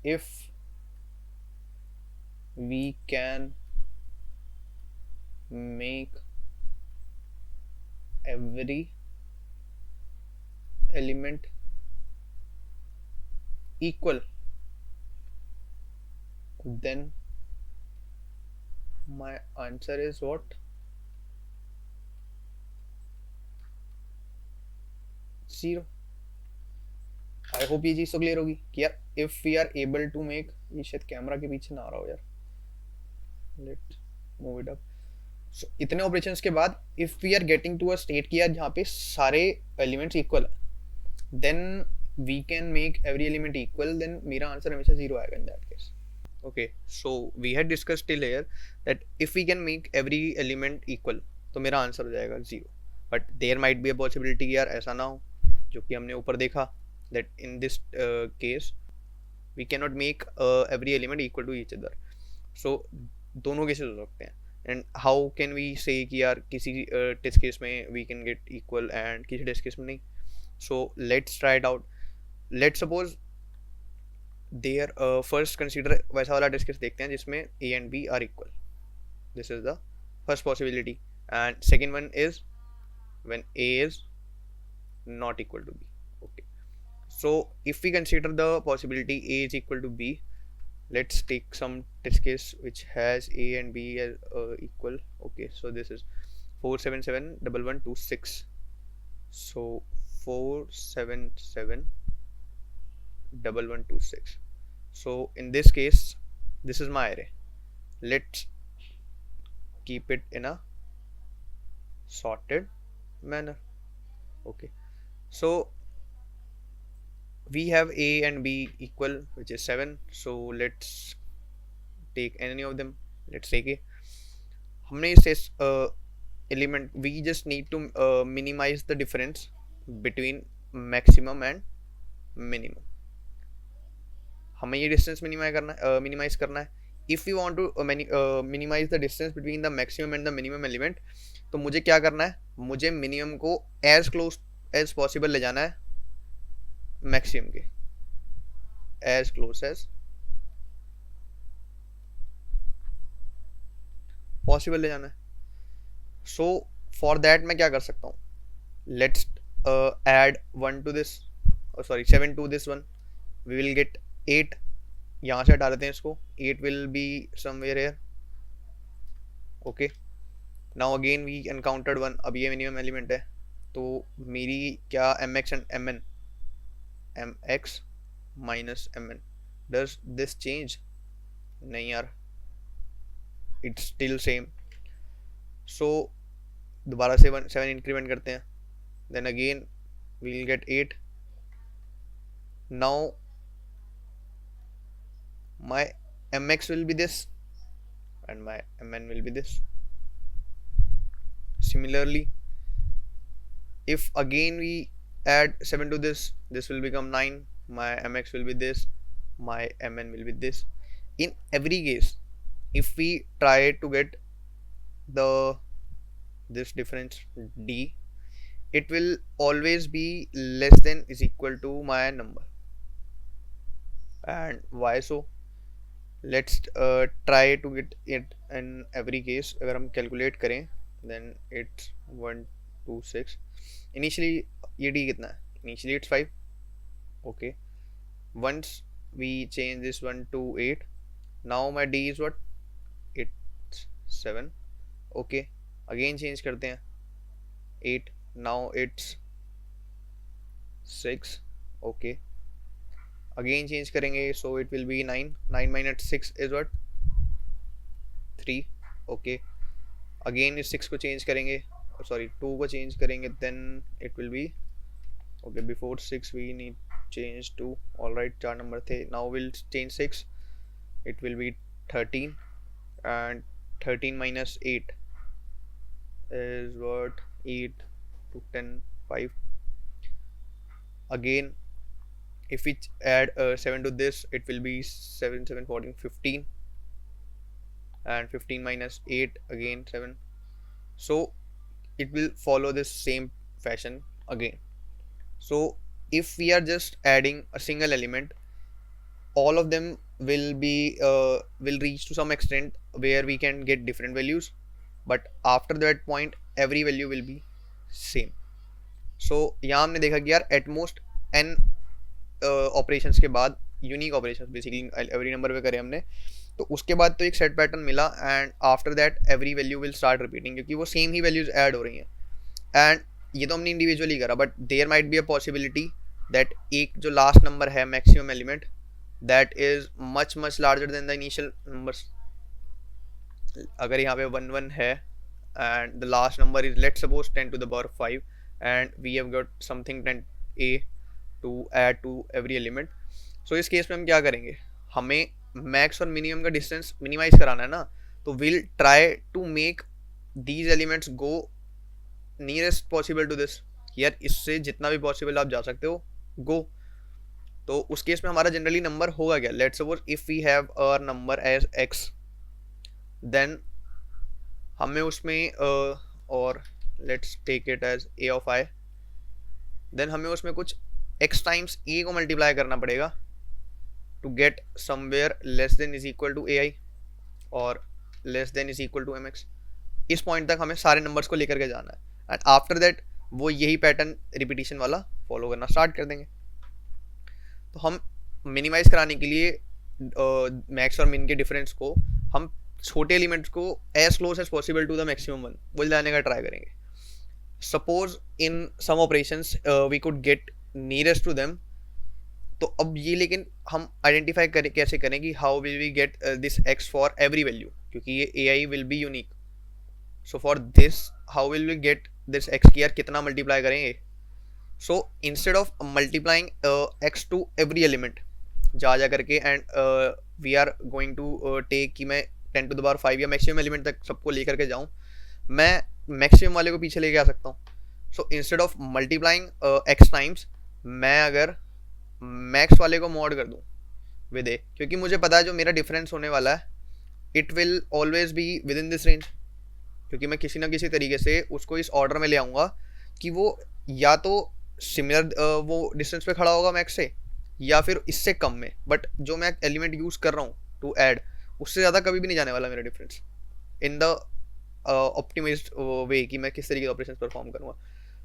if we can make every element equal, then my answer is what? 0. I hope ये चीज तो क्लियर होगी कि यार if we are able to make, ये शायद कैमरा के पीछे ना आ रहा हो यार, let move it up. So इतने ऑपरेशंस के बाद if we are getting to a state कि यार जहाँ पे सारे एलिमेंट्स इक्वल है, then we can make every element equal, then मेरा आंसर हमेशा 0 आएगा in that case. Okay, so we had discussed till here that if we can make every element equal, तो मेरा आंसर हो जाएगा 0. But there might be a possibility यार ऐसा ना हो, जो कि हमने ऊपर देखा, that in this case we cannot make every element equal to each other. So दोनों केसेस हो सकते हैं. And how can we say कि यार किसी टेस्ट केस में we can get equal and किसी टेस्ट केस में नहीं. So let's try it out. Let's suppose there first consider वैसा वाला टेस्ट केस देखते हैं जिसमें a and b are equal. This is the first possibility. And second one is when a is not equal to b. Okay, so if we consider the possibility a is equal to b, let's take some test case which has a and b as equal. Okay, so this is 4771126. So 4771126. So in this case this is my array. Let's keep it in a sorted manner. Okay, so we have a and b equal, which is 7. So let's take any of them. Let's take a. हमने इस element, we just need to minimize the difference between maximum and minimum. हमें ये distance minimize करना है. If we want to minimize the distance between the maximum and the minimum element, तो मुझे क्या करना है, मुझे minimum को as close as possible ले जाना है मैक्सिमम के, as close as possible ले जाना है. So for that मैं क्या कर सकता हूँ, let's add 1 to this, 7 to this one. We will get 8. यहाँ से हटा देते हैं इसको, 8 will be somewhere here. Okay, now again we encountered 1. अब ये मिनिमम एलिमेंट है, तो मेरी क्या mx and mn, mx minus mn, does this change? नहीं यार, it's still same. So दोबारा से 7 इंक्रीमेंट करते हैं, then again we will get 8. Now my mx will be this and my mn will be this. Similarly, if again we add 7 to this, this will become 9. My mx will be this, my mn will be this. In every case, if we try to get this difference d, it will always be less than is equal to my number. and why so? Let's try to get it in every case. अगर हम calculate करें then it's 126. Initially ये d कितना है? Initially it's 5. Okay. Once we change this 1 to 8, now my d is what? It's 7. Okay. Again change करते हैं 8. Now it's 6. Okay. Again change करेंगे so it will be 9. 9 minus 6 is what? 3. Okay. Again इस 6 को change करेंगे, sorry 2 को change करेंगे, then it will be okay. Before 6 we need change 2. Alright, 4 number थे. Now we'll change 6. It will be 13, and 13 minus 8 is what? 8 to 10, 5. Again if we add 7 to this, it will be 7 7 14 15, and 15 minus 8 again 7. So it will follow this same fashion again. So if we are just adding a single element, all of them will be will reach to some extent where we can get different values, but after that point every value will be same. So यहाँ हमने देखा कि यार at most n operations के बाद unique operations basically every number पे करे हमने, तो उसके बाद तो एक सेट पैटर्न मिला, and after that every value will start repeating, क्योंकि वो सेम ही वैल्यूज ऐड हो रही हैं. एंड ये तो हमने इंडिविजुअली करा, but there might be a possibility that एक जो लास्ट नंबर है maximum element, that is much much larger than the initial numbers. अगर यहाँ पे 1 1 है and the last number is let's suppose 10 to the power 5, and we have got something 10a to add to every element. So इस case में हम क्या करेंगे, हमें मैक्स और मिनिमम का डिस्टेंस मिनिमाइज कराना है ना, तो will try to make these elements go nearest possible to this. यार इससे जितना भी पॉसिबल आप जा सकते हो गो. तो उस केस में हमारा जनरली नंबर होगा क्या, let's suppose if we have a number as x, then हमें उसमें और let's take it as a of i, then हमें उसमें कुछ x टाइम्स a को मल्टीप्लाई करना पड़ेगा to get somewhere less than is equal to ai और less than is equal to mx. इस पॉइंट तक हमें सारे नंबर्स को लेकर के जाना है, एंड आफ्टर दैट वो यही पैटर्न रिपीटिशन वाला फॉलो करना स्टार्ट कर देंगे. तो हम मिनिमाइज कराने के लिए मैक्स और मिन के डिफरेंस को हम छोटे एलिमेंट्स को as close as possible to the maximum one वो लाने का ट्राई करेंगे. Suppose in some operations we could get nearest to them. तो अब ये लेकिन हम आइडेंटिफाई करें कैसे करें कि how will we get this x for every value, क्योंकि ये A I will be unique. So for this how will we get this x की यार कितना मल्टीप्लाई करेंगे. So instead of multiplying x to every element जा करके, and we are going to take कि मैं 10 to the power 5 या maximum element तक सबको लेकर के जाऊँ, मैं मैक्सिमम वाले को पीछे लेके आ सकता हूँ. सो instead of multiplying x times, मैं अगर मैक्स वाले को मॉड कर दूँ विद ए, क्योंकि मुझे पता है जो मेरा डिफरेंस होने वाला है it will always be with in this range, क्योंकि मैं किसी ना किसी तरीके से उसको इस ऑर्डर में ले आऊँगा कि वो या तो सिमिलर वो डिस्टेंस पे खड़ा होगा मैक्स से, या फिर इससे कम में, बट जो मैं एलिमेंट यूज़ कर रहा हूँ टू ऐड उससे ज़्यादा कभी भी नहीं जाने वाला मेरा डिफरेंस इन द ऑप्टिमाइज्ड वे कि मैं किस तरीके के ऑपरेशन परफॉर्म करूँगा.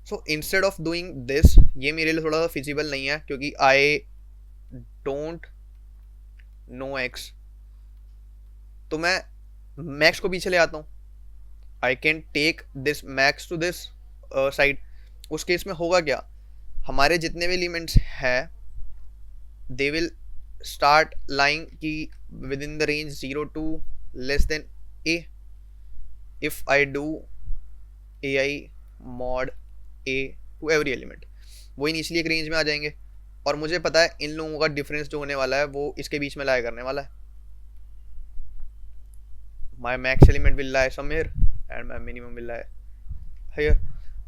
सो इंस्टेड ऑफ डूइंग दिस, ये मेरे लिए थोड़ा सा फिजिबल नहीं है क्योंकि आई डोंट नो एक्स, तो मैं मैक्स को पीछे ले आता हूँ. I can take this max to this side. उस केस में होगा क्या, हमारे जितने भी एलिमेंट्स हैं दे विल स्टार्ट लाइंग कि within the range 0 to less than a. if I do ai mod a to every element, वो इनिशियली एक रेंज में आ जाएंगे, और मुझे पता है इन लोगों का डिफरेंस जो होने वाला है वो इसके बीच में लाया करने वाला है. My max element will lie somewhere and my minimum will lie here.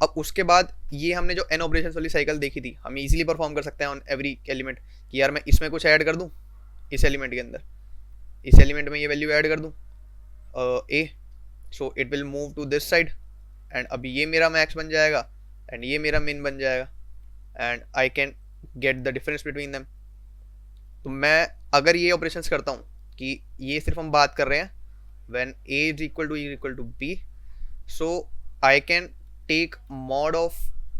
अब उसके बाद ये हमने जो n ऑपरेशन वाली साइकिल देखी थी, हम इजीली परफॉर्म कर सकते हैं ऑन एवरी एलिमेंट कि यार मैं इसमें कुछ ऐड कर दूं, इस एलिमेंट के अंदर इस एलिमेंट में ये वैल्यू ऐड कर दूं a, so it will move to this side, and अभी ये मेरा मैक्स बन जाएगा एंड ये मेरा मिन बन जाएगा, and I can get the difference between them. तो मैं अगर ये ऑपरेशंस करता हूँ कि ये सिर्फ हम बात कर रहे हैं when a is equal to b, so I can take mod of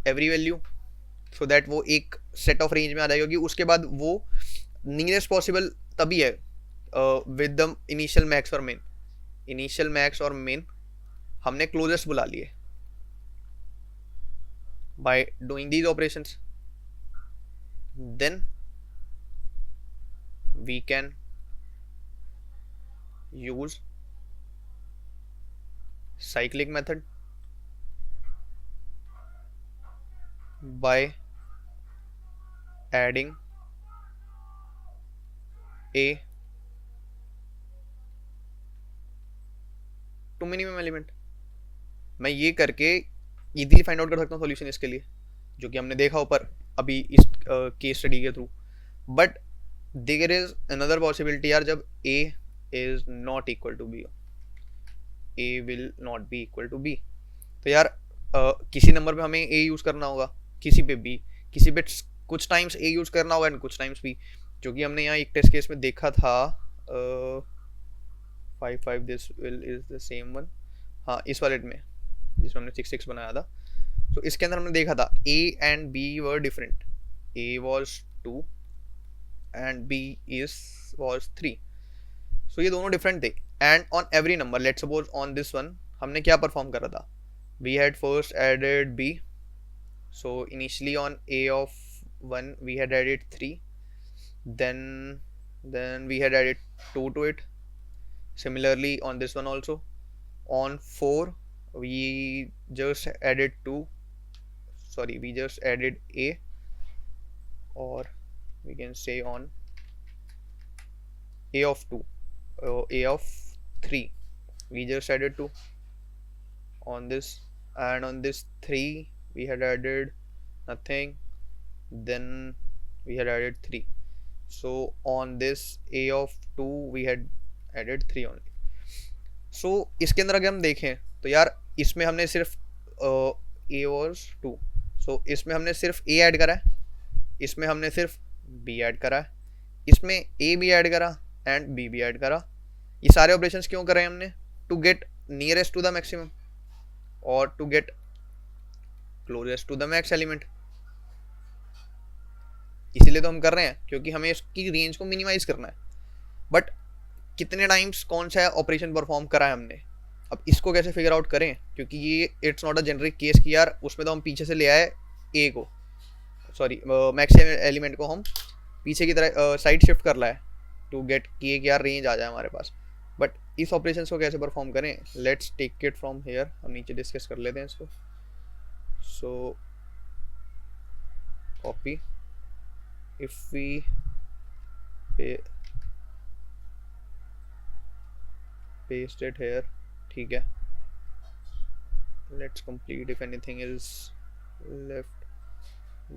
every value so that वो एक सेट ऑफ रेंज में आ जाएगा, क्योंकि उसके बाद वो नियरेस्ट पॉसिबल तभी है विद द इनिशियल मैक्स और मेन। इनिशियल मैक्स और मेन हमने क्लोजेस्ट बुला लिए by doing these operations, then we can use cyclic method by adding a to minimum element। मैं ये करके इजीली फाइंड आउट कर सकता हूँ सॉल्यूशन इसके लिए, जो कि हमने देखा ऊपर अभी इस केस स्टडी के through. But there is another possibility यार, जब a is not equal to b, a will not be equal to b, तो यार किसी नंबर पे हमें a यूज़ करना होगा, किसी पे b, किसी पे कुछ टाइम्स a यूज़ करना होगा एंड कुछ टाइम्स b, जो कि हमने यहाँ एक टेस्ट केस में देखा था। 5 this will is the same one, हाँ इस वाले में जिसमें हमने 6 बनाया था। तो इसके अंदर हमने देखा था a and b were different, a was 2 and b was 3, so ये दोनों डिफरेंट थे। And on every number, let's suppose on this one हमने क्या परफॉर्म करा था, we had first added b, so initially on a of 1 we had added 3, then we had added 2 to it. Similarly on this one also, on 4 we just added a, or we can say on a of 2, a of 3 we just added 2 on this, and on this 3 we had added nothing, then we had added 3, so on this a of 2 we had added 3 only. so इसके अंदर अगर हम देखें तो यार इसमें हमने सिर्फ a was 2, so इसमें हमने सिर्फ a ऐड करा है, इसमें हमने सिर्फ b ऐड करा है, इसमें a भी ऐड करा एंड b भी ऐड करा। ये सारे ऑपरेशंस क्यों कर रहे हैं हमने, to get nearest to the maximum और to get closest to the max element. इसीलिए तो हम कर रहे हैं, क्योंकि हमें इसकी रेंज को मिनिमाइज करना है। बट कितने टाइम्स कौन सा ऑपरेशन परफॉर्म करा है हमने, अब इसको कैसे फिगर आउट करें, क्योंकि ये it's not a generic case कि यार उसमें तो हम पीछे से ले आए ए को, सॉरी मैक्सिमम एलिमेंट को हम पीछे की तरह साइड शिफ्ट कर लाए टू गेट कि एक यार रेंज आ जाए हमारे पास। बट इस ऑपरेशन को कैसे परफॉर्म करें, let's take it from here, हम नीचे डिस्कस कर लेते हैं इसको। So copy, if we paste it here, ठीक है, let's complete if anything is left,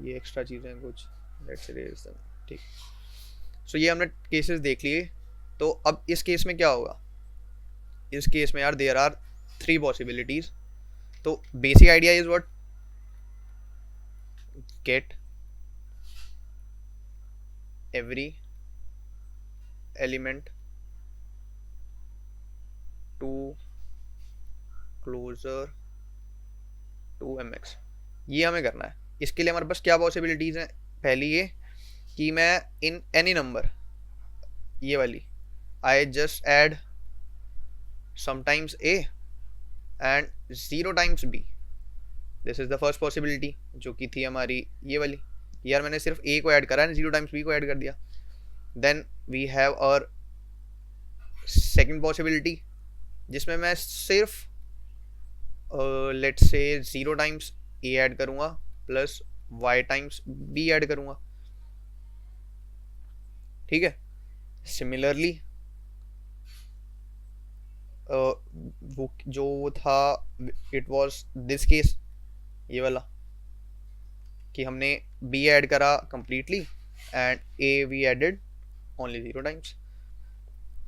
ये एक्स्ट्रा चीज़ें कुछ let's erase them, ठीक। सो ये हमने केसेस देख लिए। तो अब इस केस में क्या होगा, इस केस में यार देयर आर 3 पॉसिबिलिटीज। तो basic idea is what, get every element to closer to mx, ये हमें करना है। इसके लिए हमारे पास क्या पॉसिबिलिटीज हैं, पहली ये कि मैं इन एनी नंबर, ये वाली, I just add sometimes a and 0 times b, this is the first possibility, जो कि थी हमारी ये वाली, यार मैंने सिर्फ a को ऐड करा है, 0 टाइम्स b को ऐड कर दिया। देन वी हैव और सेकेंड पॉसिबिलिटी, जिसमें मैं सिर्फ let's say 0 times a add करूँगा plus y times b add करूँगा, ठीक है। सिमिलरली वो जो था, इट वाज दिस केस, ये वाला, कि हमने b ऐड करा completely and a we added only 0 times.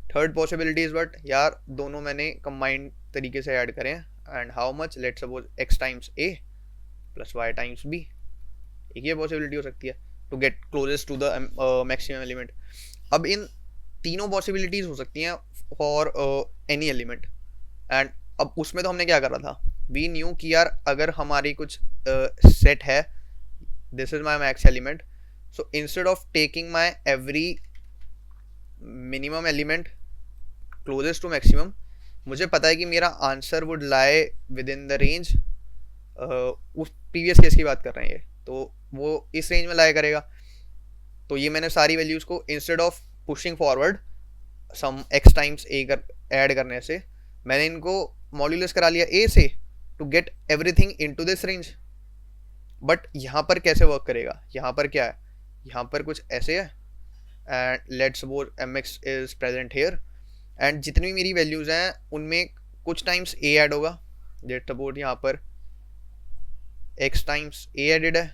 Third possibility is but यार दोनों मैंने कंबाइंड तरीके से ऐड करें, and how much, let's suppose x times a plus y times b, एक ये पॉसिबिलिटी हो सकती है to get closest to the maximum element. अब इन तीनों पॉसिबिलिटीज़ हो सकती हैं फॉर एनी एलिमेंट। एंड अब उसमें तो हमने क्या करा था, वी न्यू कि यार अगर हमारी कुछ सेट है, this is my max element, so instead of taking my every minimum element closest to maximum, मुझे पता है कि मेरा answer would lie within the range, उस प्रीवियस केस की बात कर रहे हैं ये, तो वो इस रेंज में लाया करेगा। तो ये मैंने सारी वैल्यूज़ को instead of pushing forward some x times A कर ऐड करने से, मैंने इनको मॉड्यूलस करा लिया ए से to get everything into this range. But यहाँ पर कैसे वर्क करेगा, यहाँ पर क्या है, यहाँ पर कुछ ऐसे है and let's suppose M X is present here, and जितनी भी मेरी वैल्यूज़ हैं उनमें कुछ टाइम्स ए ऐड होगा। लेट्स सपोज यहाँ पर एक्स टाइम्स ए एडेड है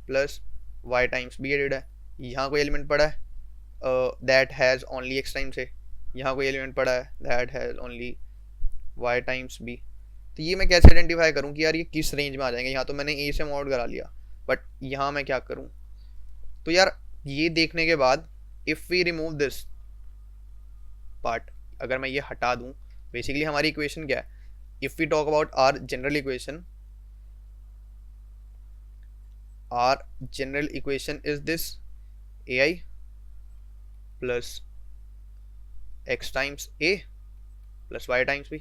plus y times B added है। यहाँ कोई एलिमेंट पड़ा है that has only x times A, यहाँ कोई एलिमेंट पड़ा है that has only y times B. तो ये मैं कैसे आइडेंटिफाई करूँ कि यार ये किस रेंज में आ जाएंगे। यहाँ तो मैंने ए से मॉड करा लिया, बट यहाँ मैं क्या करूँ, तो यार ये देखने के बाद if we remove this part, अगर मैं ये हटा दूँ, बेसिकली हमारी इक्वेशन क्या है, if we talk about our general equation, our general equation is this ai plus x times a plus y times b,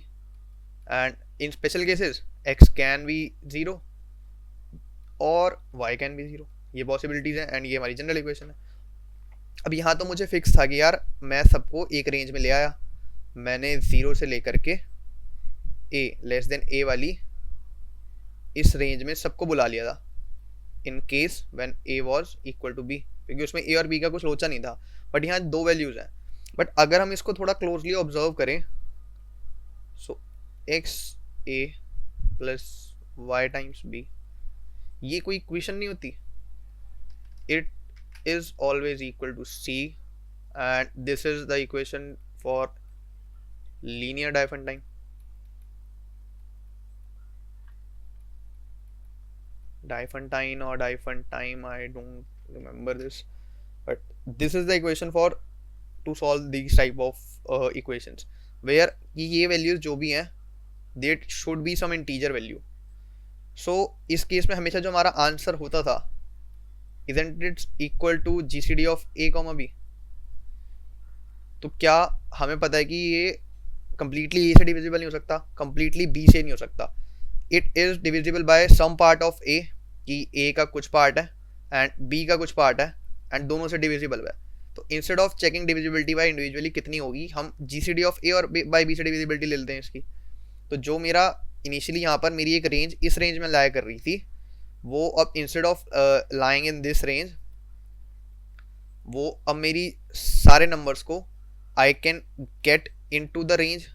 and in special cases x can be 0 और y can be 0, ये possibilities हैं and ये हमारी general equation है। अब यहाँ तो मुझे फिक्स था कि यार मैं सबको एक रेंज में ले आया, मैंने 0 से लेकर के a लेस देन a वाली इस रेंज में सबको बुला लिया था, in case when a was equal to b, क्योंकि उसमें a और b का कुछ लोचा नहीं था। बट यहाँ दो वैल्यूज़ हैं, बट अगर हम इसको थोड़ा क्लोजली ऑब्जर्व करें, so x a plus y times b, ये कोई इक्वेशन नहीं होती, it is always equal to c, and this is the equation for linear Diophantine. Diophantine or Diophantine, I don't remember this, but this is the equation for to solve these type of equations where ये values जो भी हैं that should be some integer value. So इस case में हमेशा जो हमारा answer होता था, isn't it equal to GCD of a, b? तो क्या हमें पता है कि ये completely a से divisible नहीं हो सकता, completely b से नहीं हो सकता, it is divisible by some part of A, कि ए का कुछ पार्ट है एंड बी का कुछ पार्ट है एंड दोनों से डिविजिबल है। तो instead of checking divisibility bye individually कितनी होगी, हम जीसीडी ऑफ ए और बाय बी से डिविजिबिलिटी ले लेते हैं इसकी। तो जो मेरा इनिशियली यहाँ पर मेरी एक रेंज इस रेंज में लाया कर रही थी, वो अब instead of lying in this range, वो अब मेरी सारे नंबर्स को I can get into the range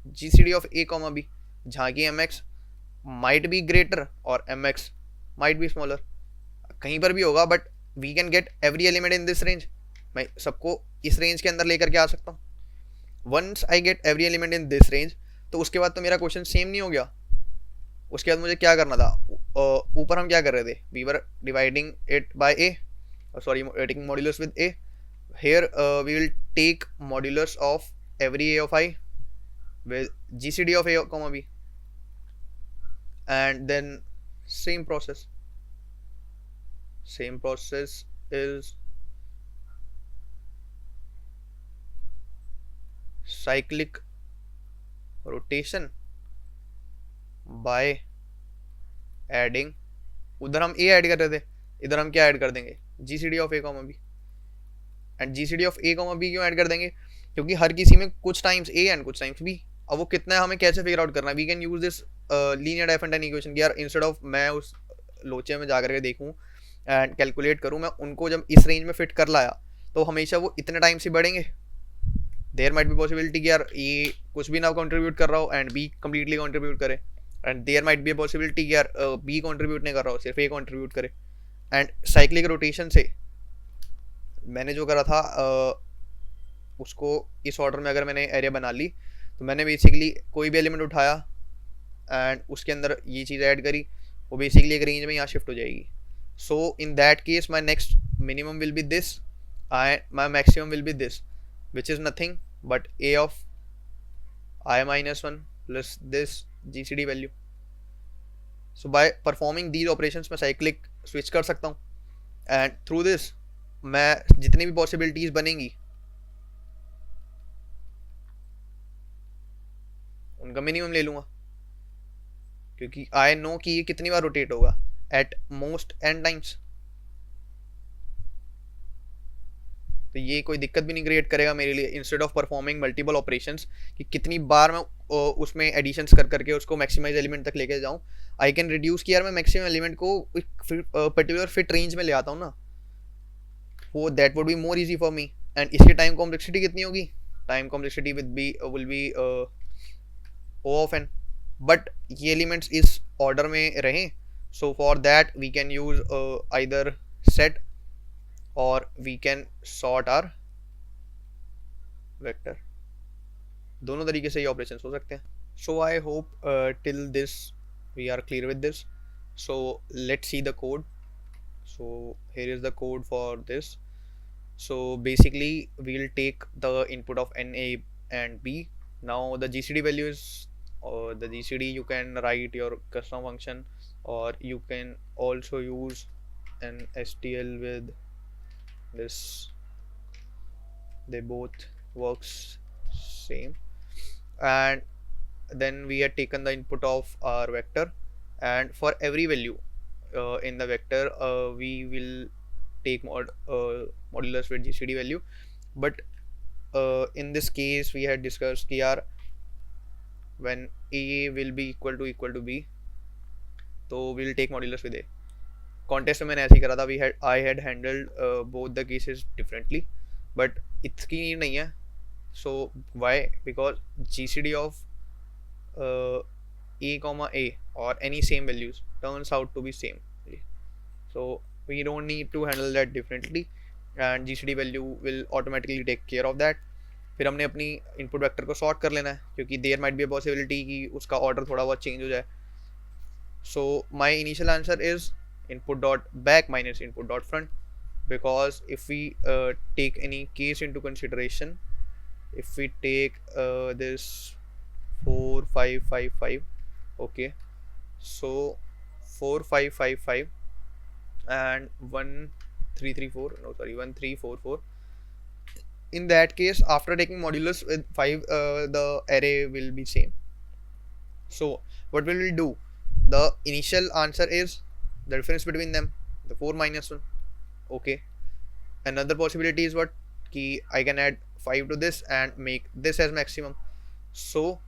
G C D of A comma B, जहाँ की M X might be greater और M X might be smaller, कहीं पर भी होगा, but we can get every element in this range. मैं सबको इस रेंज के अंदर लेकर के आ सकता हूँ। Once I get every element in this range, तो उसके बाद तो मेरा क्वेश्चन सेम नहीं हो गया। उसके बाद मुझे क्या करना था, ऊपर हम क्या कर रहे थे, we were dividing it by a, sorry taking modulus with a, here we will take modulus of every a of i with GCD of A comma B, and then same process is cyclic rotation by adding, उधर हम A add कर रहे थे, इधर हम क्या add कर देंगे, GCD of A comma B। And GCD of A comma B क्यों ऐड कर देंगे, क्योंकि हर किसी में कुछ टाइम्स A एंड कुछ टाइम्स B। अब वो कितना है हमें कैसे फिगर आउट करना है, we can use this linear Diophantine equation की, यार इंस्टेड ऑफ मैं उस लोचे में जा करके देखूँ एंड कैलकुलेट करूँ, मैं उनको जब इस रेंज में फिट कर लाया तो हमेशा वो इतने टाइम से बढ़ेंगे। देयर माइट बी पॉसिबिलिटी कि यार ए कुछ भी ना कंट्रीब्यूट कर रहा हो एंड बी कम्प्लीटली कंट्रीब्यूट करे, and there might be possibility कि यार बी कंट्रीब्यूट नहीं कर रहा हो, सिर्फ ए कंट्रीब्यूट करे। एंड साइक्लिक रोटेशन से मैंने जो करा था उसको इस ऑर्डर में अगर मैंने एरिया बना ली, तो मैंने बेसिकली कोई भी एलिमेंट उठाया एंड उसके अंदर ये चीज़ ऐड करी, वो बेसिकली एक रेंज में यहाँ शिफ्ट हो जाएगी। So in that case my next minimum will be this, my maximum will be this, which is nothing but a of I minus 1 plus this GCD value. So by performing these operations मैं cyclic switch कर सकता हूँ, and through this मैं जितनी भी possibilities बनेंगी उनका minimum ले लूँगा, क्योंकि आई नो कि ये कितनी बार रोटेट होगा, एट मोस्ट n टाइम्स. तो ये कोई दिक्कत भी नहीं क्रिएट करेगा मेरे लिए, instead of performing multiple operations कि कितनी बार मैं उसमें एडिशंस कर करके उसको मैक्सिमाइज एलिमेंट तक लेके जाऊँ. आई कैन रिड्यूस कि यार मैं मैक्सिमम एलिमेंट को एक पर्टिकुलर फिट रेंज में ले आता हूँ ना, वो that would be more easy for me. And इसकी टाइम कॉम्प्लेक्सिटी कितनी होगी? Time complexity will be O of n, but ये एलिमेंट्स इस ऑर्डर में रहें. So for that we can use either set or we can sort our vector. दोनों तरीके से ये ऑपरेशंस हो सकते हैं. So I hope till this we are clear with this. So let's see the code. So here is the code for this. So basically we'll take the input of n, a and b. Now the GCD value is the GCD you can write your custom function, or you can also use an STL with this. They both works same. And then we had taken the input of our vector, and for every value in the vector we will take modulus with GCD value. But in this case we had discussed कि यार when a will be equal to b, तो we'll take modulus with a. Contest में मैंने ऐसे ही करा था. I had handled both the cases differently, but इसकी नीड नहीं है. So why? Because GCD of a comma a or any same values turns out to be same. So we don't need to handle that differently, and GCD value will automatically take care of that. फिर हमने अपनी input vector को sort कर लेना है, क्योंकि there might be a possibility कि उसका ऑर्डर थोड़ा बहुत चेंज हो जाए. So my initial answer is input dot back minus input dot front, because if we take any case into consideration, if we take this 4555, okay, so 4555 and 1334, no sorry 1344, in that case after taking modulus with 5 the array will be same. So what will we do? The initial answer is the difference between them, the 4 minus 1. Okay, another possibility is what ki I can add 5 to this and make this as maximum. So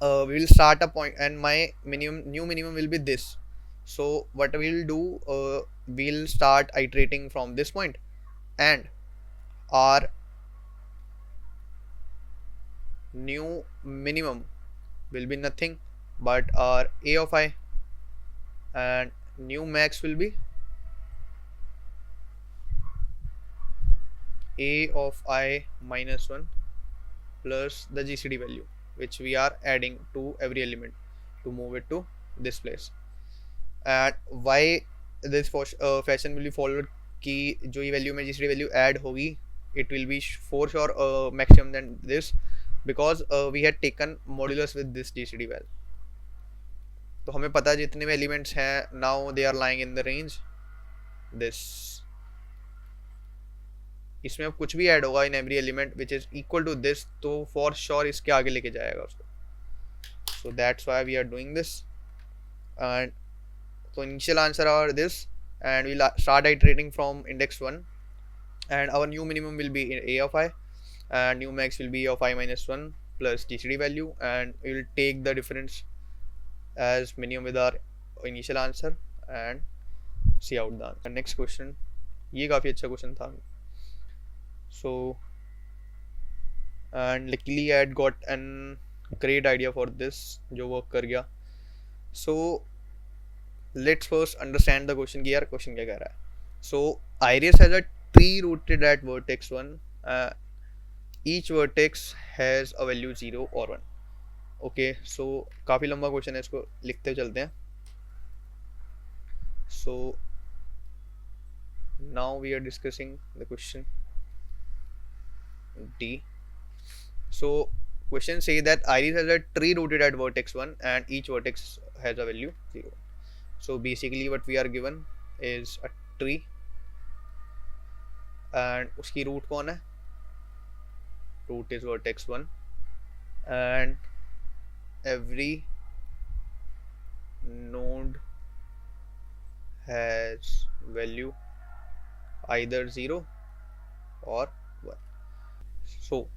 we will start a point, and my new minimum will be this. So what we'll do, we'll start iterating from this point, and our new minimum will be nothing but our a of I, and new max will be a of I minus 1 plus the GCD value, which we are adding to every element to move it to this place. And why this fashion will be followed कि जो ये value में GCD value add होगी, it will be for sure maximum than this, because we had taken modulus with this GCD value. तो हमें पता है जितने भी एलिमेंट्स हैं now they are lying in the range this. इसमें अब कुछ भी ऐड होगा in every element which is equal to this, तो फॉर श्योर इसके आगे लेके जाएगा उसको. So that's why we are doing this. And so initial answer are this, and we'll start iterating from index 1, and our new minimum will be a of I, and new max will be of I minus 1 plus GCD value, and we will take the difference as minimum with our initial answer and see out the answer. Next question, ये काफ़ी अच्छा question था. So and luckily I had got an great idea for this जो work कर गया. So let's first understand the question कि यार question क्या कह रहा है. So Iris has a tree rooted at vertex 1. Each vertex has a value 0 or 1. Okay, so काफ़ी लंबा क्वेश्चन है, इसको लिखते चलते हैं. So now we are discussing the question D. So question say that iris has a tree rooted at vertex 1 and each vertex has a value 0. So basically what we are given is a tree and उसकी root कौन है? Root is vertex 1 and every node has value either 0 or 1. So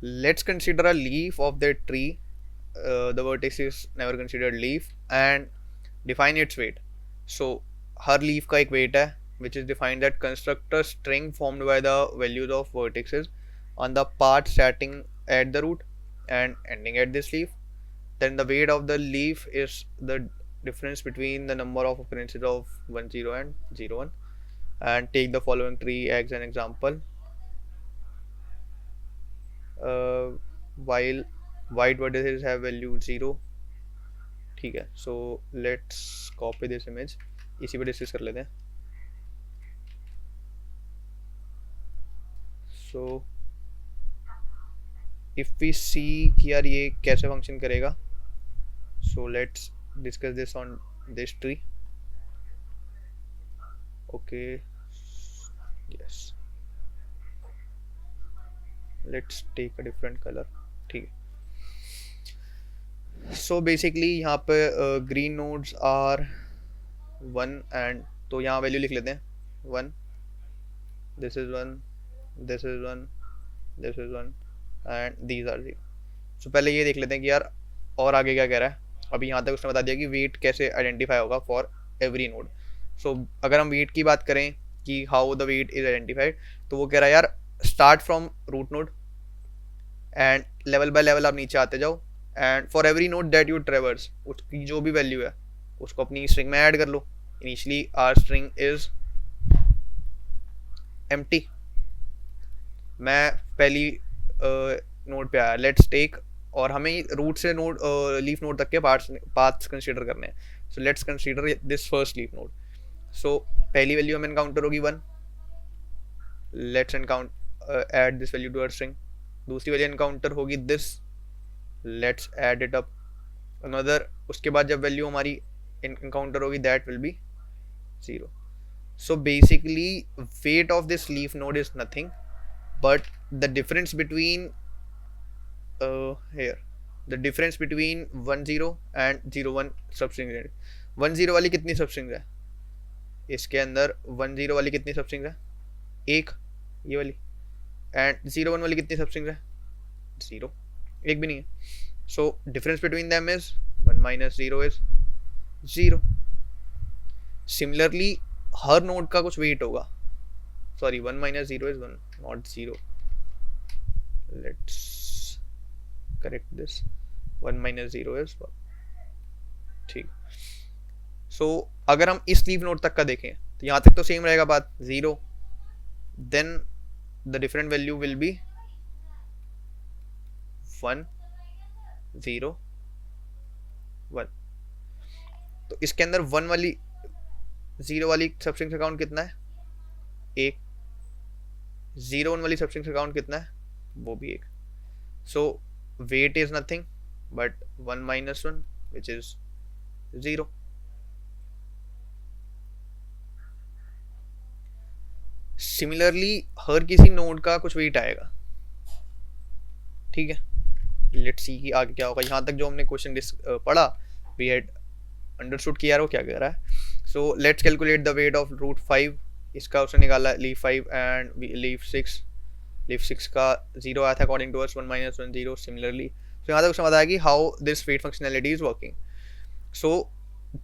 let's consider a leaf of that tree. The vertex is never considered leaf and define its weight. So her leaf का एक weight है which is defined that construct a string formed by the values of vertices on the part starting at the root and ending at this leaf. Then the weight of the leaf is the difference between the number of occurrences of 1 0 and 0 1. And take the following tree as an example. While white vertices have value 0. ठीक है, so let's copy this image, इसी पे discuss कर लेते हैं. So if we see कि यार ये कैसे फंक्शन करेगा, so let's discuss this on this tree. Okay, yes, let's take a different color. ठीक है. So basically यहाँ पे green nodes are 1 and तो यहाँ वैल्यू लिख लेते हैं 1, this is 1, this is 1, this is 1 and these are 0. So पहले ये देख लेते हैं कि यार और आगे क्या कह रहा है. अभी यहाँ तक उसने बता दिया कि वेट कैसे आइडेंटिफाई होगा फॉर एवरी नोड. सो अगर हम वेट की बात करें कि how the weight is identified, तो वो कह रहा है यार start from root node and level by level आप नीचे आते जाओ and for every node that you traverse उसकी जो भी वैल्यू है उसको अपनी स्ट्रिंग में ऐड कर लो. Initially our string is empty. मैं पहली नोड पे आया, लेट्स टेक, और हमें रूट से नोड लीफ नोड तक के पाथ्स कंसीडर करने हैं. So let's consider this first leaf node. So पहली वैल्यू हमें एनकाउंटर होगी 1. Let's encounter add this value to our string. दूसरी वैल्यू एनकाउंटर होगी this. Let's add it up another. उसके बाद जब वैल्यू हमारी एनकाउंटर होगी that will be 0. So basically weight of this leaf node is nothing but the difference between here the difference between 1 0 and 0 1 substring है. 1 0 वाली कितनी substring है इसके अंदर? 1 0 वाली कितनी सबस्ट्रिंग है? एक, ये वाली. एंड 0 1 वाली कितनी सबस्ट्रिंग है? 0, एक भी नहीं है. So difference between them is 1 minus 0 is 0. Similarly her node का कुछ वेट होगा. Sorry, 1 minus 0 is 1, not 0. Let's correct this. 1 minus 0 is 1. ठीक. So अगर हम इस लीफ नोड तक का देखें तो यहाँ तक तो सेम रहेगा बात, 0. Then the different value will be 1 0 1. तो इसके अंदर 1 वाली 0 वाली सबस्ट्रिंग का काउंट कितना है? 1. 0 1 वाली सबस्ट्रिंग का काउंट कितना है? वो भी 1. So weight is nothing but 1 minus 1 which is 0. Similarly हर किसी नोड का कुछ वेट आएगा. ठीक है, लेट्स सी कि आगे क्या होगा. यहाँ तक जो हमने क्वेश्चन पढ़ा वी हैड अंडरस्टूड कि यार वो क्या कह रहा है. So let's calculate the weight of root 5. इसका उसने निकाला लीफ 5 एंड लीफ 6. लीफ 6 का 0 आया था according to us, 1 minus 1 0. Similarly तो यहाँ तक उसने बताया कि how this weight functionality is working. So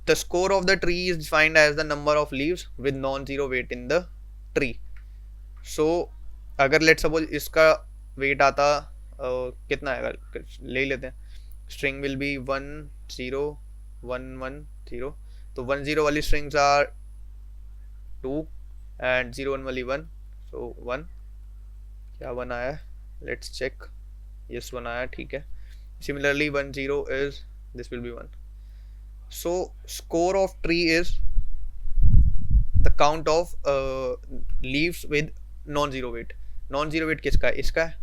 the score of the tree is defined as the number of leaves with non zero weight in the tree. So अगर let suppose इसका wait आता कितना आएगा, ले लेते हैं. String will be 1 0 1 1 0. तो 1 0 वाली स्ट्रिंग्स आर 2 एंड 0 1 वाली 1. सो 1, क्या 1 आया? Let's check. यस 1 आया, ठीक है. Similarly 1 0 is this will be 1. So score of tree is the count of leaves with non zero weight. Non zero weight किसका है? इसका है,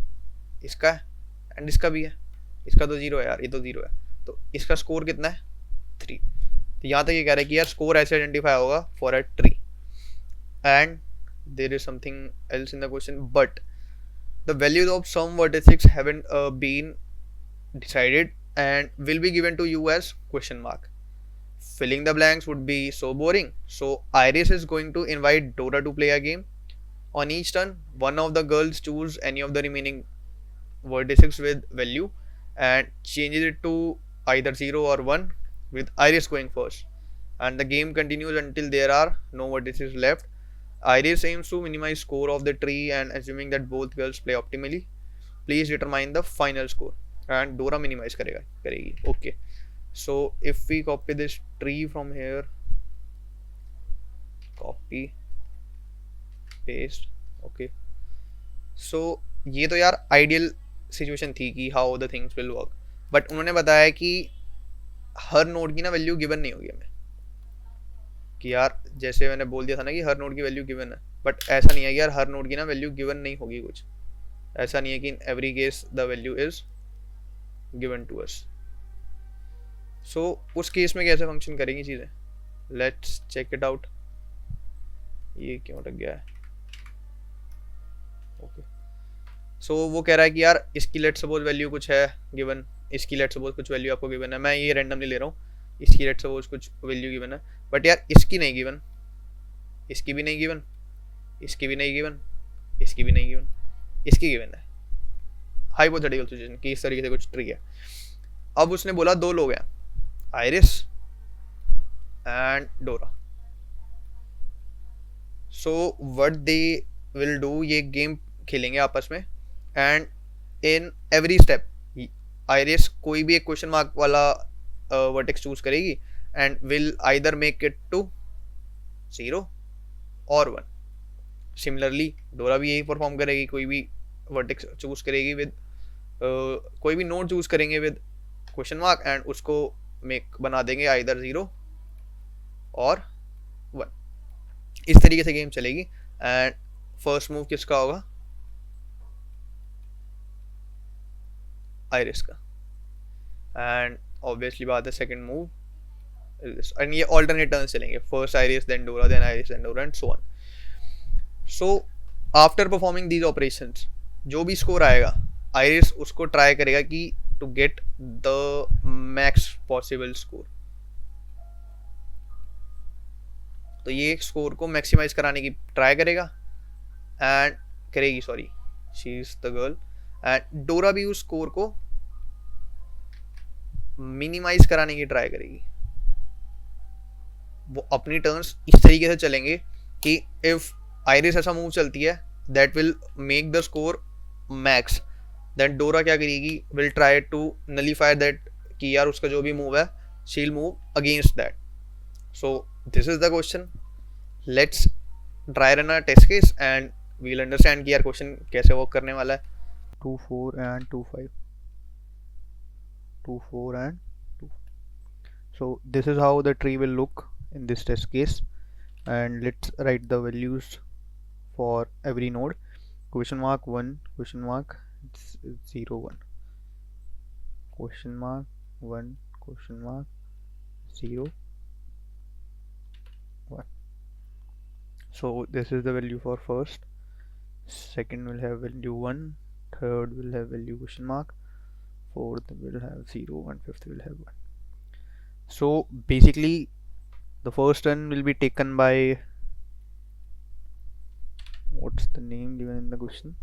इसका है एंड इसका भी है. इसका तो जीरो है यार, ये तो जीरो है. तो इसका स्कोर कितना है? 3. तो यहाँ तक ये कह रहा है कि यार स्कोर ऐसे आइडेंटिफाई होगा for a tree. And there is something else in the question, but the values of some vertices haven't been decided and will be given to you as question mark. Filling the blanks would be so boring. So Iris is going to invite Dora to play a game. On each turn, one of the girls choose any of the remaining vertices with value and changes it to either 0 or 1, with Iris going first. And the game continues until there are no vertices left. Iris aims to minimize score of the tree, and assuming that both girls play optimally, please determine the final score. And Dora minimize करेगी. Okay. So if we copy this tree from here, copy, paste. Okay. So ये तो यार ideal situation थी कि how the things will work. But उन्होंने बताया कि हर node की ना वैल्यू गिवन नहीं होगी हमें. कि यार जैसे मैंने बोल दिया था ना कि हर नोड की वैल्यू गिवन है, बट ऐसा नहीं है कि यार हर नोड की ना वैल्यू गिवन नहीं होगी. कुछ ऐसा नहीं है कि in every case the value is given to us. So उस केस में कैसे फंक्शन करेंगी चीज़ें, लेट्स चेक इट आउट. ये क्यों अटक गया है? ओके. सो वो कह रहा है कि यार इसकी लेट सपोज वैल्यू कुछ है गिवन, इसकी लेट सपोज कुछ वैल्यू आपको गिवन है. मैं ये रैंडमली ले रहा हूँ. इसकी लेट सपोज कुछ वैल्यू गिवन है, बट यार इसकी नहीं गिवन, इसकी भी नहीं गिवन, इसकी भी नहीं गिवन, इसकी भी नहीं गिवन, इसकी गिवन है. हाइपोथेटिकल सिचुएशन कि इस तरीके से कुछ ट्री है. अब उसने बोला दो लोग हैं, आयरिस एंड डोरा. So what they will do, ये गेम खेलेंगे आपस में, and in every step iris कोई भी एक क्वेश्चन मार्क वाला वर्टेक्स चूज करेगी and will either make it to 0 or 1. Similarly Dora भी यही परफॉर्म करेगी, कोई भी वर्टेक्स चूज करेगी विद कोई भी नोड चूज करेंगे विद क्वेश्चन मार्क एंड उसको मेक बना देंगे either 0 और 1. इस तरीके से गेम चलेगी. एंड फर्स्ट मूव किसका होगा? आयरिस का. एंड ऑब्वियसली बात है सेकंड मूव, and ये alternate turns चलेंगे, first Iris then Dora then Iris then Dora and so on. So after performing these operations जो भी स्कोर आएगा Iris उसको ट्राई करेगा कि to get the max possible score. तो ये स्कोर को मैक्सिमाइज कराने की ट्राई करेगा एंड करेगी, sorry she is the girl. And डोरा भी उस स्कोर को मिनिमाइज कराने की ट्राई करेगी. वो अपनी टर्न्स इस तरीके से चलेंगे कि इफ आयरिस ऐसा मूव चलती है that will make the score max, then Dora क्या करेगी, will try to nullify that कि यार उसका जो भी मूव है she will move against that. So this is the question. Let's try run a test case and we will understand कि यार क्वेश्चन कैसे वर्क करने वाला है. 2 4 and 2 5, 2 4 and 2. So this is how the tree will look in this test case, and let's write the values for every node. Question mark 1, question mark 0 1, question mark 1, question mark 0 1. So this is the value for first, second will have value 1, third will have value question mark, fourth will have 0 and fifth will have 1. So basically the first one will be taken by, what's the name given in the question,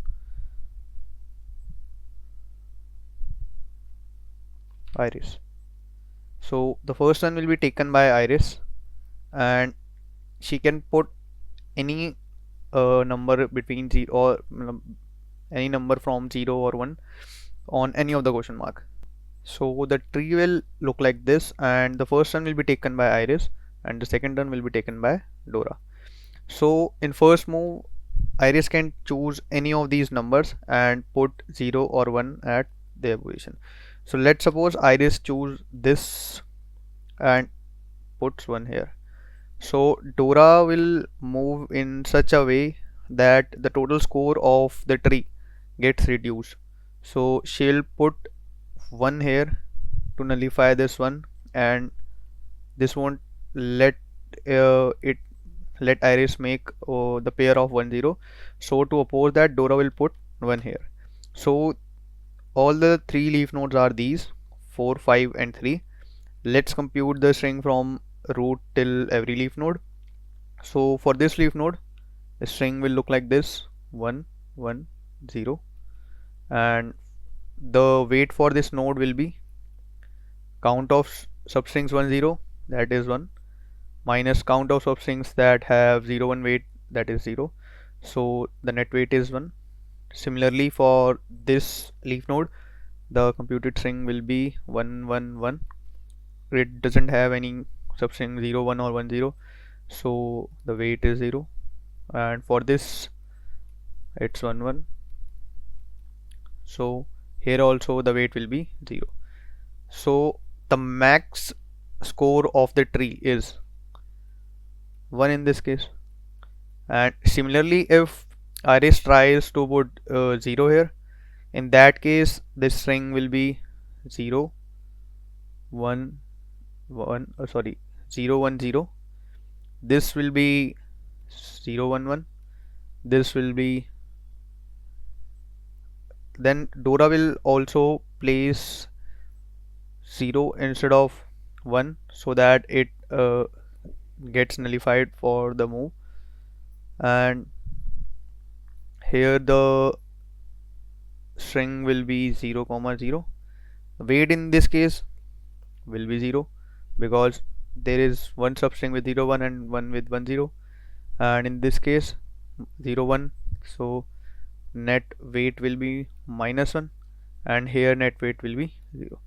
Iris. So the first one will be taken by Iris and she can put any number between 0 or any number from 0 or 1 on any of the question mark. So the tree will look like this, and the first one will be taken by Iris and the second one will be taken by Dora. So in first move Iris can choose any of these numbers and put 0 or 1 at their position. So let's suppose Iris choose this and puts 1 here. So Dora will move in such a way that the total score of the tree gets reduced. So she'll put 1 here to nullify this one, and this won't let it let Iris make the pair of 1 0. So to oppose that, Dora will put 1 here. So all the 3 leaf nodes are these 4, 5 and 3. Let's compute the string from root till every leaf node. So for this leaf node, the string will look like this: 1 1 0, and the weight for this node will be count of substrings 1 0, that is 1, minus count of substrings that have 0 1 weight, that is 0. So the net weight is 1. Similarly, for this leaf node, the computed string will be 1 1 1. It doesn't have any substring 0 1 or 1 0, so the weight is 0. And for this, it's 1 1. So here also the weight will be 0. So the max score of the tree is 1 in this case. And similarly, if Iris tries to put 0 here, in that case this string will be 0 1 1 sorry 0 1 0. This will be 0 1 1. This will be, then Dora will also place 0 instead of 1 so that it gets nullified for the move. And here the string will be 0 comma 0. Weight in this case will be 0 because there is one substring with 0 1 and one with 1 0, and in this case 0 1, so net weight will be -1, and here net weight will be 0.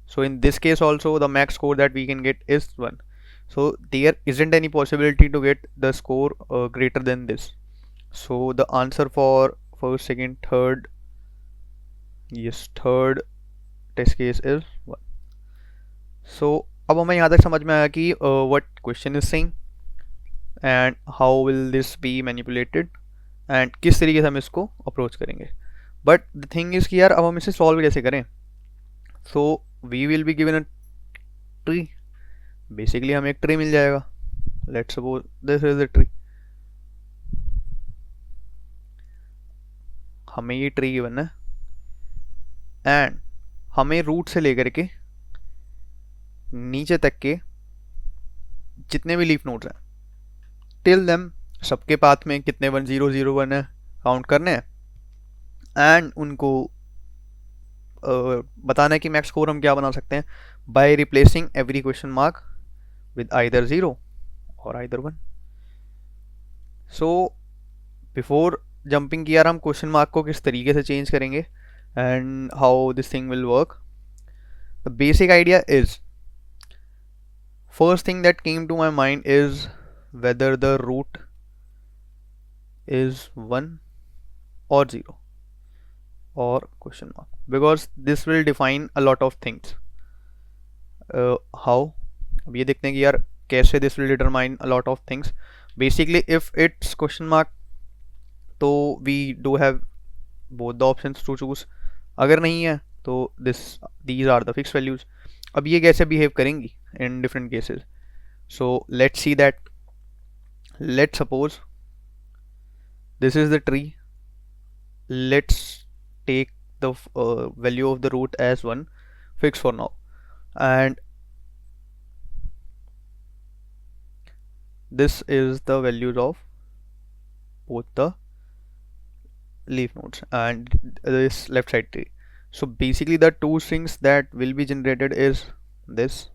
So in this case also the max score that we can get is 1. So there isn't any possibility to get the score greater than this. So the answer for first, second, third, yes, third test case is 1. So अब हमें यहाँ तक समझ में आया कि what question is saying and how will this be manipulated and किस तरीके से हम इसको अप्रोच करेंगे. बट द थिंग इज़ कि यार अब हम इसे सॉल्व कैसे करें. So we will be given a tree. Basically हमें एक ट्री मिल जाएगा. Let's suppose this is the tree. हमें ये ट्री गिवन है एंड हमें रूट से लेकर के नीचे तक के जितने भी लीफ नोड्स हैं टिल देम सबके पाथ में कितने 1 0 0 1 है काउंट करने हैं एंड उनको बताना है कि मैक्स स्कोर हम क्या बना सकते हैं by replacing every question mark with either 0 और आइदर 1. सो बिफोर जंपिंग की यार हम क्वेश्चन मार्क को किस तरीके से चेंज करेंगे and how this thing will work. The basic idea is, first thing that came to my mind is whether the root is 1 or 0 or question mark, because this will define a lot of things. How? अब ये देखते हैं कि यार कैसे this will determine a lot of things. Basically if it's question mark तो we do have both the options to choose. अगर नहीं है तो these are the fixed values. अब ये कैसे behave करेंगी in different cases. So let's see that. Let's suppose this is the tree. Let's take the value of the root as 1 fixed for now, and this is the values of both the leaf nodes and this left side tree. So basically the two strings that will be generated is this,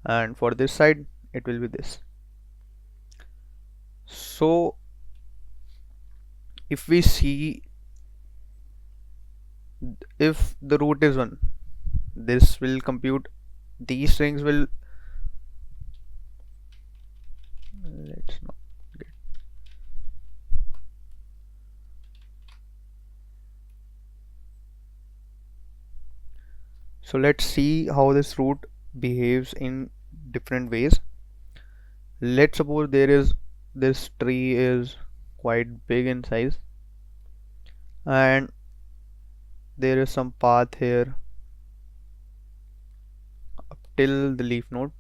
and for this side it will be this. So if we see, if the root is 1, this will compute, these strings will, let's not get, so let's see how this root behaves in different ways. Let's suppose this tree is quite big in size, and there is some path here up till the leaf node.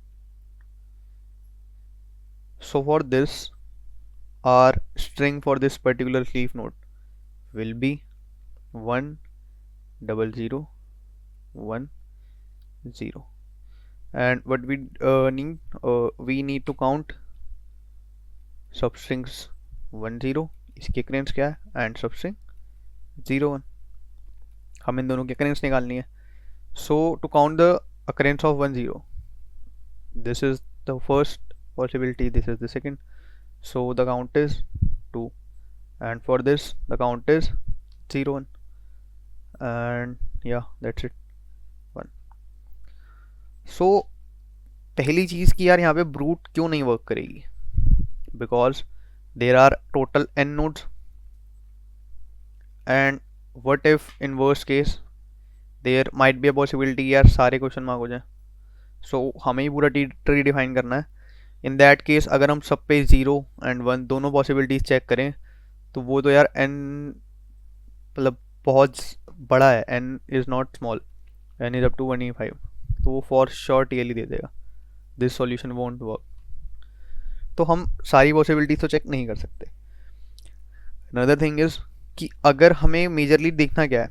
So for this, our string for this particular leaf node will be 1 double 0 1 0. And what we need to count substrings 1 0, इसकी occurrence क्या है, and substring 0 1. हम इन दोनों की occurrence निकालनी है. So to count the occurrence of 1 0, this is the first possibility, this is the second. So the count is 2, and for this the count is 0 1, and yeah, that's it, 1. So पहली चीज़ कि यार यहाँ पे brute क्यों नहीं work करेगी, because there are total n nodes, and what if in worst case there might be a possibility यार सारे क्वेश्चन मार्क हो जाए. सो हमें ही पूरा ट्री डिफाइन करना है. इन दैट केस अगर हम सब पे 0 एंड 1 दोनों पॉसिबिलिटीज चेक करें तो वो तो यार n मतलब बहुत बड़ा है, n is not small, n is up to 125, तो वो फॉर श्योर टीएल ही दे देगा. This solution won't work. तो हम सारी पॉसिबिलिटीज तो चेक नहीं कर सकते. अनदर थिंग इज कि अगर हमें मेजरली देखना क्या है,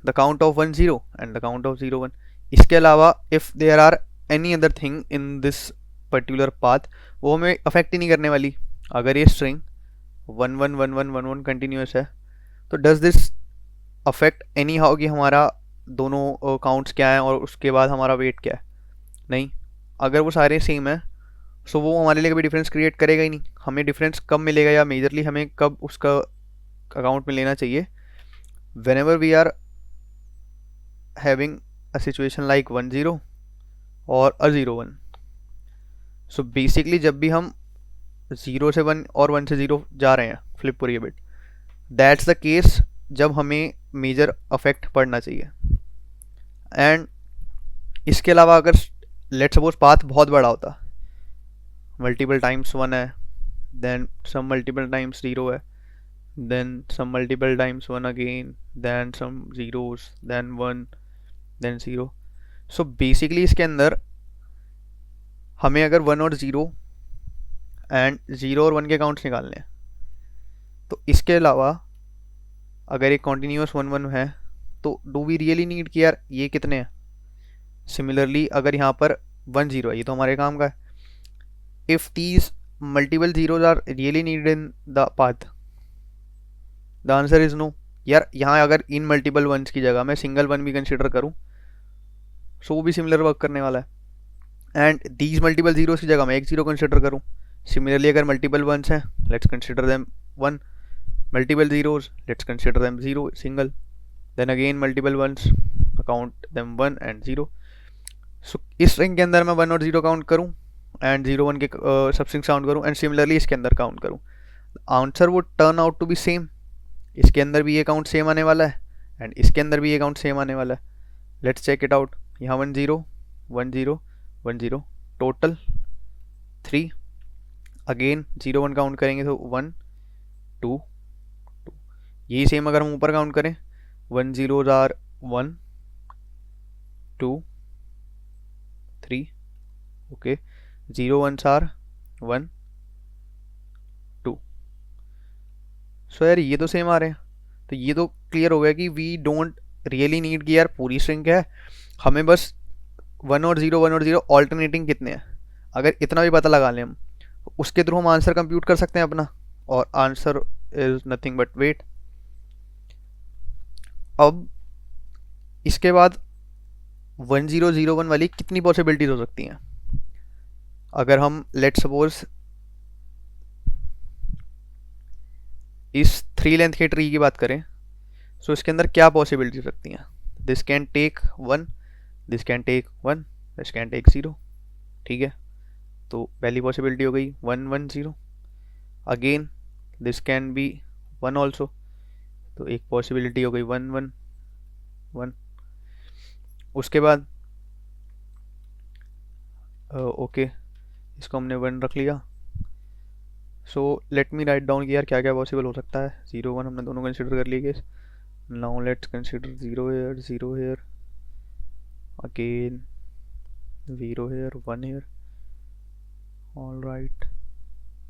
the count of 1 0 and the count of 0 1. इसके अलावा if there are any other thing in this particular path, वो हमें अफेक्ट ही नहीं करने वाली. अगर ये स्ट्रिंग 1 1 1 1 1 1 कंटिन्यूस है, तो does this affect any how कि हमारा दोनों काउंट्स क्या हैं और उसके बाद हमारा वेट क्या है? नहीं. अगर वो सारे सेम है, सो वो हमारे लिए कभी डिफरेंस क्रिएट करेगा ही नहीं. हमें डिफरेंस कब मिलेगा या मेजरली हमें कब उसका अकाउंट में लेना चाहिए, whenever we are having a situation like 1 0 और अ 0 1. सो बेसिकली जब भी हम 0 से 1 और 1 से 0 जा रहे हैं फ्लिप पूरी बिट, दैट्स द केस जब हमें मेजर अफेक्ट पड़ना चाहिए. एंड इसके अलावा अगर लेट सपोज पाथ बहुत बड़ा होता, मल्टीपल टाइम्स 1 है, देन सम मल्टीपल टाइम्स 0 है, then some multiple times 1 again, then some zeros, then 1, then 0. So basically इसके अंदर हमें अगर 1 और 0 एंड 0 और 1 के काउंट्स निकालने हैं, तो इसके अलावा अगर एक कॉन्टीन्यूस 1 1 है, तो डू वी रियली नीड कि यार ये कितने हैं. सिमिलरली अगर यहाँ पर 1 0 है, ये तो हमारे काम का है. If these multiple zeros are really needed in the path, the answer is no. यार यहाँ अगर इन मल्टीपल वंस की जगह मैं सिंगल वन भी कंसिडर करूँ, सो वो भी सिमिलर वर्क करने वाला है. एंड दीज मल्टीपल जीरोस की जगह मैं एक जीरो कंसिडर करूँ, सिमिलरली अगर मल्टीपल वंस हैं, let's consider them 1. Multiple zeros, let's consider them 0 single. Then again multiple ones, count them 1 and 0. So इस स्ट्रिंग के अंदर मैं 1 और 0 काउंट करूँ एंड 0 1 के सबस्ट्रिंग काउंट करूँ, एंड सिमिलरली इसके अंदर काउंट करूँ, answer would turn out to be same. इसके अंदर भी ये काउंट सेम आने वाला है एंड इसके अंदर भी ये काउंट सेम आने वाला है. Let's check it out. यहाँ 1 0 1 0 1 0, टोटल 3. अगेन 0 1 काउंट करेंगे तो 1 2 2. यही सेम अगर हम ऊपर काउंट करें, 1 0 आर 1 2 3, ओके, 0 1 आर 1 2. सो यार ये तो सेम आ रहे हैं. तो ये तो क्लियर हो गया कि वी डोंट रियली नीड कि यार पूरी स्ट्रिंग है, हमें बस 1 और 0 1 और 0 ऑल्टरनेटिंग कितने हैं, अगर इतना भी पता लगा लें हम, उसके थ्रू हम आंसर कंप्यूट कर सकते हैं अपना, और answer is nothing but weight. अब इसके बाद 1 0 0 1 वाली कितनी पॉसिबिलिटीज हो सकती हैं. अगर हम लेट सपोज इस 3 लेंथ के ट्री की बात करें, सो इसके अंदर क्या पॉसिबिलिटी हो सकती हैं. This can take 1, this can take 1, this can take 0. ठीक है, तो पहली पॉसिबिलिटी हो गई 1 1 0. Again this can be 1 also, तो एक पॉसिबिलिटी हो गई 1 1 1. उसके बाद ओके, इसको हमने 1 रख लिया. So let me write down कि यार क्या क्या पॉसिबल हो सकता है. 0 1 हमने दोनों कंसिडर कर लिए case. Now let's consider 0 here, 0 here, again 0 here, 1 here. All right,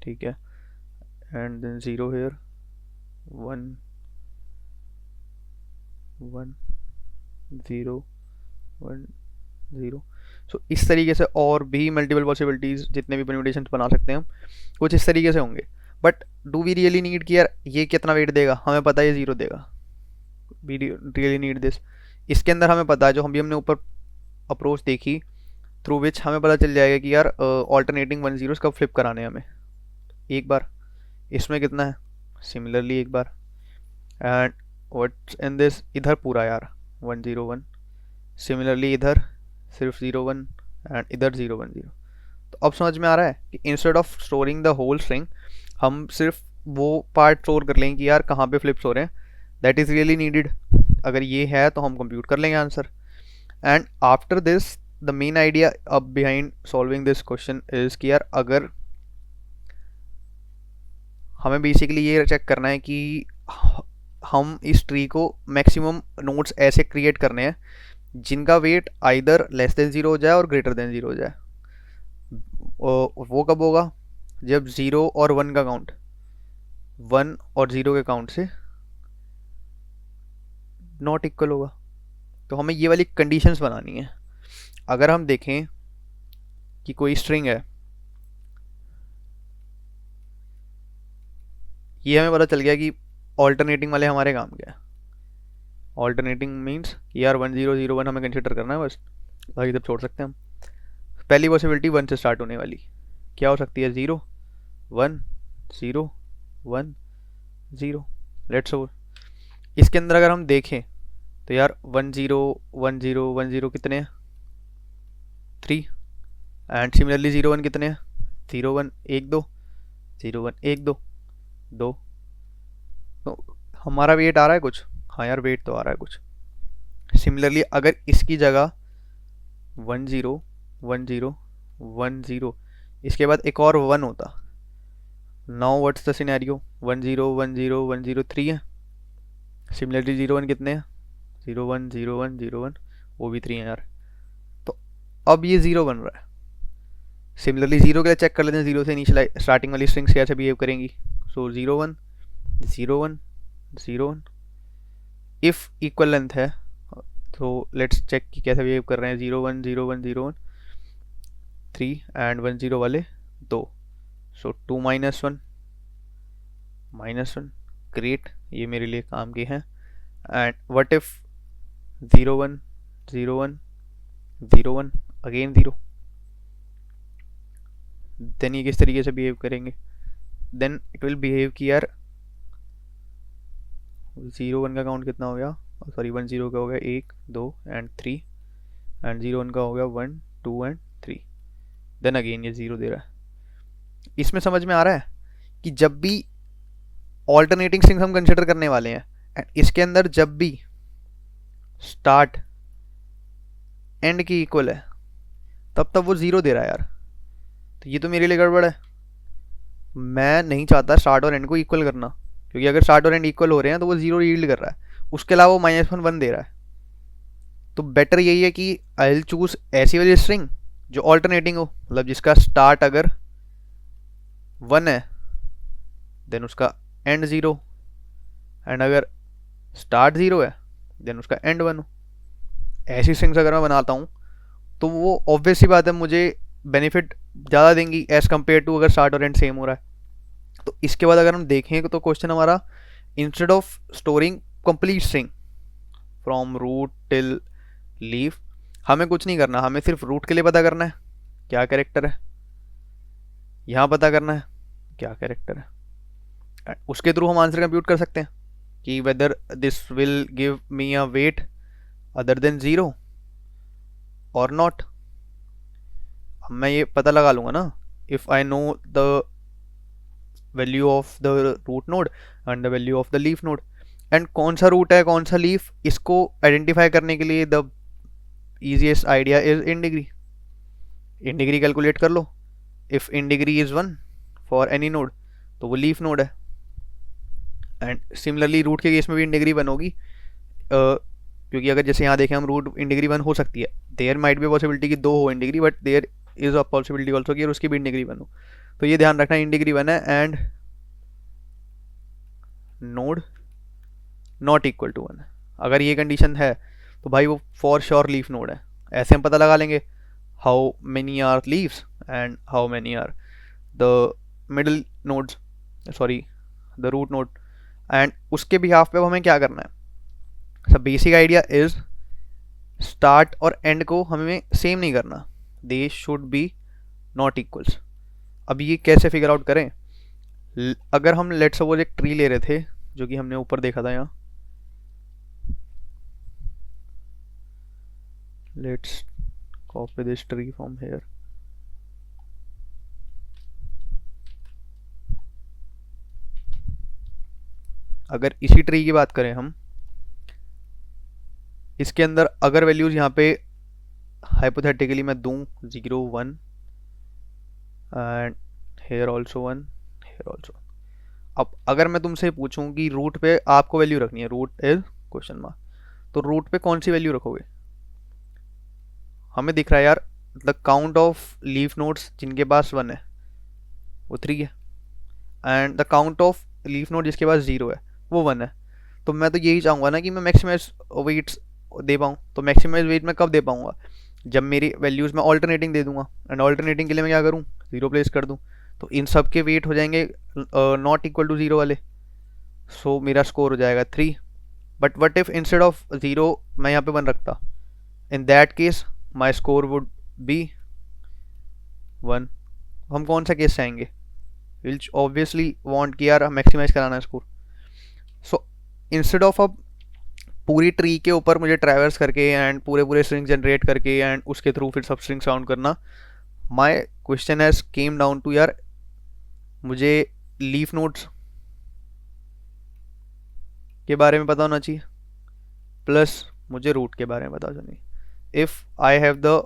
ठीक है. And then 0 here, 1 1 0 1 0. सो इस तरीके से और भी मल्टीपल पॉसिबिलिटीज़, जितने भी परम्यूटेशंस बना सकते हैं हम, कुछ इस तरीके से होंगे. But do we really need कि यार ये कितना वेट देगा, हमें पता है ये 0 देगा. We really need this. इसके अंदर हमें पता है, जो हमने ऊपर अप्रोच देखी, थ्रू विच हमें पता चल जाएगा कि यार ऑल्टरनेटिंग 1 0 कब फ्लिप कराने हैं हमें. एक बार. इसमें कितना है, सिमिलरली एक बार. एंड व्हाट्स इन दिस, इधर पूरा यार 1 0 1. सिमिलरली इधर सिर्फ 0 1 एंड इधर 0 1 0. तो अब समझ में आ रहा है कि instead of storing the whole string, हम सिर्फ वो पार्ट स्टोर कर लेंगे कि यार कहाँ पे फ्लिप्स हो रहे हैं. That is really needed. अगर ये है तो हम कंप्यूट कर लेंगे answer. And after this the main idea अब behind solving this question is कि यार अगर हमें बेसिकली ये चेक करना है कि हम इस ट्री को मैक्सिमम नोड्स ऐसे क्रिएट करने हैं जिनका वेट आइदर लेस देन 0 हो जाए और ग्रेटर देन 0 हो जाए. वो कब होगा, जब 0 और 1 का काउंट 1 और 0 के काउंट से नॉट इक्वल होगा. तो हमें ये वाली कंडीशंस बनानी है. अगर हम देखें कि कोई स्ट्रिंग है, ये हमें पता चल गया कि ऑल्टरनेटिंग वाले हमारे काम क्या है. ऑल्टरनेटिंग मीन्स कि यार 1 0 0 1 हमें कंसिडर करना है बस, बाकी सब छोड़ सकते हैं हम. पहली पॉसिबिलिटी 1 से स्टार्ट होने वाली क्या हो सकती है, 0 1 0 1 0. लेट्स सपोज इसके अंदर अगर हम देखें तो यार 1 0 1 0 1 0 कितने हैं, 3. एंड सिमिलरली 0 1 कितने हैं, 0 1 1 2, 0 1 1 2 2. तो हमारा वेट आ रहा है कुछ, हाँ यार वेट तो आ रहा है कुछ. सिमिलरली अगर इसकी जगह 1 0 1 0 1 0, इसके बाद एक और 1 होता. नाउ व्हाट्स द सिनेरियो, 1 0 1 0 1 0 3 है. सिमिलरली 0 1 कितने हैं, 0 1 0 1 0 1, वो भी 3 है यार. तो अब ये 0 बन रहा है. सिमिलरली 0 के लिए चेक कर लेते हैं 0 से इनिशियल स्टार्टिंग वाली स्ट्रिंग्स कैसे बिहेव करेंगी. सो 0 1 0 1 0 1. इफ़ इक्वल लेंथ है तो लेट्स चेक कि कैसे बिहेव कर रहे हैं. 0 1 0 1 0 1 3 एंड 1 0 वाले 2. सो 2 -1 -1. ग्रेट, ये मेरे लिए काम के हैं. And what if 0 1 0 1 0 1 again 0, then ये किस तरीके से बिहेव करेंगे. देन इट विल बिहेव कि यार 0 1 का काउंट कितना हो गया, सॉरी 1 0 का हो गया 1 2 एंड 3, एंड 0 1 का हो गया 1 2 एंड 3. देन अगेन ये 0 दे रहा है. इसमें समझ में आ रहा है कि जब भी ऑल्टरनेटिंग स्ट्रिंग्स हम कंसिडर करने वाले हैं एंड इसके अंदर जब भी स्टार्ट एंड की इक्वल है तब तब वो 0 दे रहा है यार. तो ये तो मेरे लिए गड़बड़ है. मैं नहीं चाहता स्टार्ट और एंड को इक्वल करना, क्योंकि अगर स्टार्ट और एंड इक्वल हो रहे हैं तो वो 0 यील्ड कर रहा है. उसके अलावा वो -1 1 दे रहा है. तो बेटर यही है कि आई विल चूज ऐसी वाली स्ट्रिंग जो ऑल्टरनेटिंग हो, मतलब जिसका स्टार्ट अगर 1 है देन उसका एंड 0, एंड अगर स्टार्ट 0 है देन उसका एंड 1 हो. ऐसी स्ट्रिंग्स अगर मैं बनाता हूँ तो वो ऑब्वियस सी बात है मुझे बेनिफिट ज़्यादा देंगी एज़ कम्पेयर टू अगर स्टार्ट और एंड सेम हो रहा है. तो इसके बाद अगर हम देखें तो क्वेश्चन हमारा, instead of storing complete string from root till leaf, हमें कुछ नहीं करना. हमें सिर्फ रूट के लिए पता करना है क्या कैरेक्टर है, यहाँ पता करना है क्या कैरेक्टर है. उसके थ्रू हम आंसर कंप्यूट कर सकते हैं कि whether this will give me a weight other than 0 और नॉट. अब मैं ये पता लगा लूँगा ना, if I know the value of the root node and the value of the leaf node, and कौन सा रूट है कौन सा लीफ, इसको आइडेंटिफाई करने के लिए the easiest idea is in degree. In degree calculate कर लो. If in degree is 1 for any node तो वो लीफ नोड है। एंड सिमिलरली रूट के केस में भी इन डिग्री 1 होगी, क्योंकि अगर जैसे यहाँ देखें हम रूट इन डिग्री 1 हो सकती है, देयर माइट बी पॉसिबिलिटी कि 2 हो in degree, but there is a possibility also कि उसकी भी इन डिग्री 1 हो। तो ये ध्यान रखना इन डिग्री 1 है and node not equal to 1 है। अगर ये कंडीशन है तो भाई वो फॉर श्योर लीफ नोड है। ऐसे हम पता लगा लेंगे how many are leaves and how many are the middle nodes, sorry the root node. And उसके बिहाफ पे हमें क्या करना है, सब बेसिक आइडिया इज स्टार्ट और एंड को हमें सेम नहीं करना, they should be not equals. अब ये कैसे फिगर आउट करें, अगर हम लेट सपोज एक ट्री ले रहे थे जो कि हमने ऊपर देखा था यहाँ, let's copy this tree from here. अगर इसी ट्री की बात करें हम, इसके अंदर अगर वैल्यूज यहाँ पे हाइपोथेटिकली मैं दूं 0 1 and here also 1 here also. अब अगर मैं तुमसे पूछूं कि रूट पे आपको वैल्यू रखनी है, रूट इज क्वेश्चन मार्क, तो रूट पे कौन सी वैल्यू रखोगे। हमें दिख रहा है यार the count of leaf nodes जिनके पास 1 है वो 3 है, and the count of leaf node जिसके पास 0 है वो 1 है। तो मैं तो यही चाहूँगा ना कि मैं मैक्सिमाइज वेट्स दे पाऊँ। तो मैक्सिमाइज वेट मैं कब दे पाऊँगा, जब मेरी वैल्यूज़ में ऑल्टरनेटिंग दे दूंगा, एंड ऑल्टरनेटिंग के लिए मैं क्या करूँ, 0 प्लेस कर दूँ। तो इन सब के वेट हो जाएंगे नॉट इक्वल टू 0 वाले, सो मेरा स्कोर हो जाएगा 3। But what if instead of 0 मैं यहाँ पे 1 रखता, इन that case my score would be 1। हम कौन सा केस चाहेंगे, विल ऑब्वियसली वांट कि यार मैक्सिमाइज कराना है स्कोर। सो इंस्टेड ऑफ अब पूरी ट्री के ऊपर मुझे ट्रैवर्स करके एंड पूरे पूरे स्ट्रिंग जनरेट करके एंड उसके थ्रू फिर सब स्ट्रिंग काउंट करना, my question has came down to यार मुझे लीफ नोड्स के बारे में पता होना चाहिए प्लस मुझे रूट के बारे में पता होना चाहिए। If I have the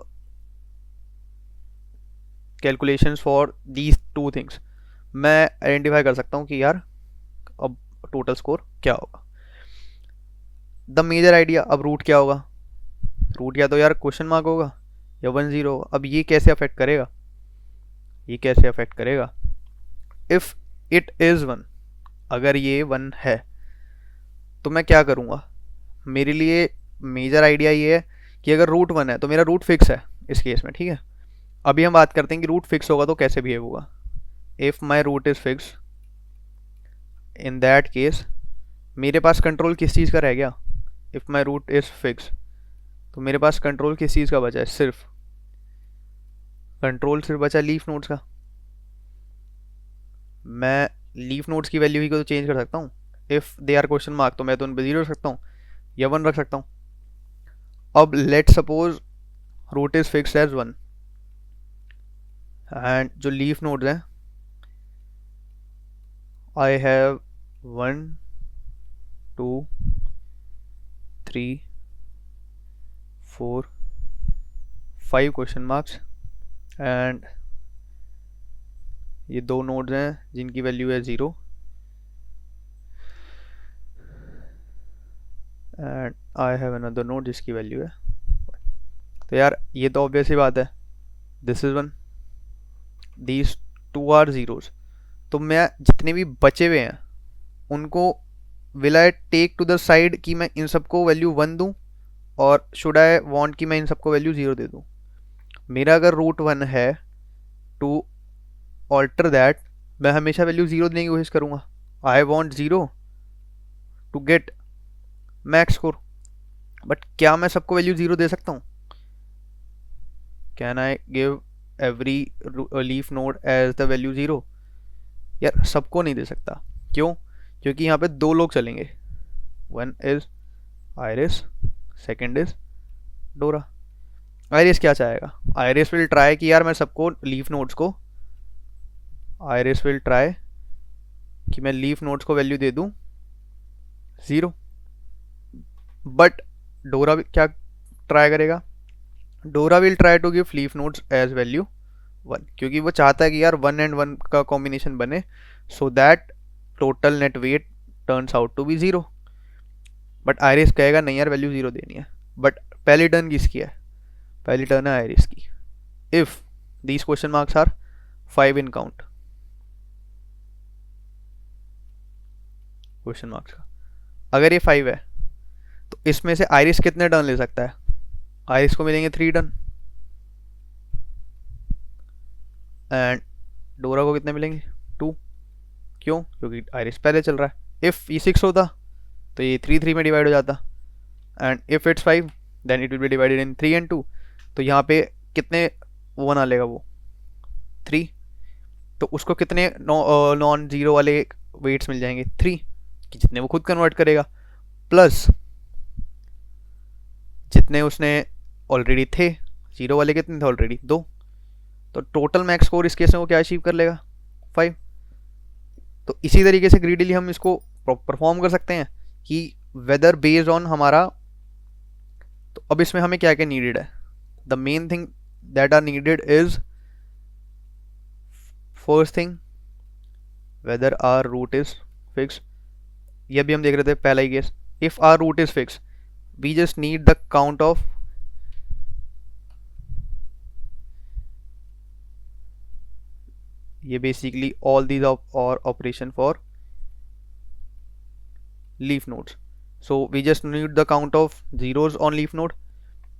calculations for these two things, मैं आइडेंटिफाई कर सकता हूँ कि यार अब टोटल स्कोर क्या होगा। द मेजर आइडिया, अब रूट क्या होगा, रूट या तो यार क्वेश्चन मार्क होगा या 1 0 होगा। अब ये कैसे अफेक्ट करेगा, ये कैसे अफेक्ट करेगा, इफ इट इज़ 1, अगर ये 1 है तो मैं क्या करूँगा। मेरे लिए मेजर आइडिया ये है कि अगर रूट 1 है तो मेरा रूट फिक्स है इस केस में, ठीक है। अभी हम बात करते हैं कि रूट फिक्स होगा तो कैसे बिहेव होगा। If my root is fix, in that case मेरे पास कंट्रोल किस चीज़ का रह गया। If my root is fix तो मेरे पास कंट्रोल किस चीज़ का बचा है, सिर्फ कंट्रोल सिर्फ बचा लीफ नोड्स का। मैं लीफ नोड्स की वैल्यू ही को तो चेंज कर सकता हूँ। If they are question mark तो मैं तो उन पर 0 रख सकता हूँ या 1 रख सकता हूँ। अब let suppose root is fix as 1 and जो लीफ नोड्स हैं I have 1 2 3 4 5 question marks, and ये 2 नोड्स हैं जिनकी वैल्यू है 0 and I have another node जिसकी वैल्यू है। तो यार ये तो ऑब्वियस ही बात है, this is 1, these 2 are zeros. तो मैं जितने भी बचे हुए हैं उनको will I take to the side कि मैं इन सबको वैल्यू 1 दूं, और शुड आई वांट कि मैं इन सबको वैल्यू 0 दे दूं। मेरा अगर रूट 1 है, टू ऑल्टर दैट मैं हमेशा वैल्यू 0 देने की कोशिश करूँगा। I want 0 to get max score, but क्या मैं सबको वैल्यू 0 दे सकता हूँ, can I give every leaf node as the value 0। यार सबको नहीं दे सकता, क्यों, क्योंकि यहाँ पे 2 लोग चलेंगे, 1 is Iris, second is Dora. Iris क्या चाहेगा, आयरिस विल ट्राई कि यार मैं सबको लीफ नोड्स को, आयरिस विल ट्राई कि मैं लीफ नोड्स को वैल्यू दे दूं 0। बट डोरा क्या ट्राई करेगा, Dora will try to give leaf nodes as value one, क्योंकि वो चाहता है कि यार वन एंड वन का कॉम्बिनेशन बने, so that total net weight turns out to B zero. But iris कहेगा नहीं यार वैल्यू जीरो देनी है। बट पहली टर्न किसकी है? पहली टर्न है आयरिस की। If these question marks are 5 in count, question marks का अगर ये 5 है तो इसमें से आयरिस कितने टर्न ले सकता है? आयरिस को मिलेंगे 3 टर्न, एंड डोरा को कितने मिलेंगे? 2। क्यों? क्योंकि आयरिस पहले चल रहा है। इफ़ ये 6 होता तो ये 3 में डिवाइड हो जाता, and if it's 5 then it will be divided in 3 and 2। तो यहाँ पे कितने वो बना लेगा वो? 3। तो उसको कितने नॉन जीरो वाले वेट्स मिल जाएंगे? 3, कि जितने वो खुद कन्वर्ट करेगा, प्लस जितने उसने ऑलरेडी थे। जीरो वाले कितने थे ऑलरेडी? 2। तो टोटल मैक्स स्कोर इस केस में वो क्या अचीव कर लेगा? 5। तो इसी तरीके से ग्रीडीली हम इसको परफॉर्म कर सकते हैं कि वेदर बेस्ड ऑन हमारा। तो अब इसमें हमें क्या क्या नीडेड है? The main thing that are needed is first thing whether our root is fix. ये भी हम देख रहे थे पहला ही case. If our root is fix we just need the count of ये बेसिकली ऑल दीज और operation for leaf nodes. So we just need the count of zeros on leaf node,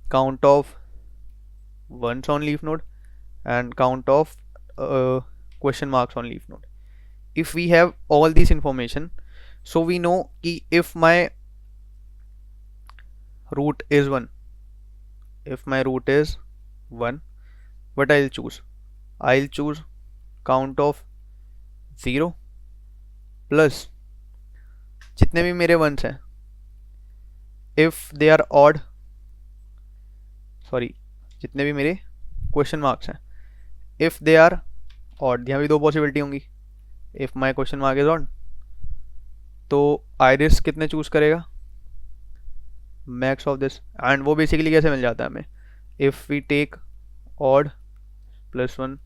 count of ones on leaf node, and count of question marks on leaf node. If we have all this information, so we know कि if my root is 1, if my root is 1, what I'll choose? I'll choose count of 0 plus जितने भी मेरे ones हैं, if they are odd, sorry जितने भी मेरे question marks हैं, if they are odd, यहाँ भी दो पॉसिबिलिटी होंगी। If my question mark is odd तो आयरिस कितने चूज करेगा? Max of this. एंड वो बेसिकली कैसे मिल जाता है हमें? If we take odd plus 1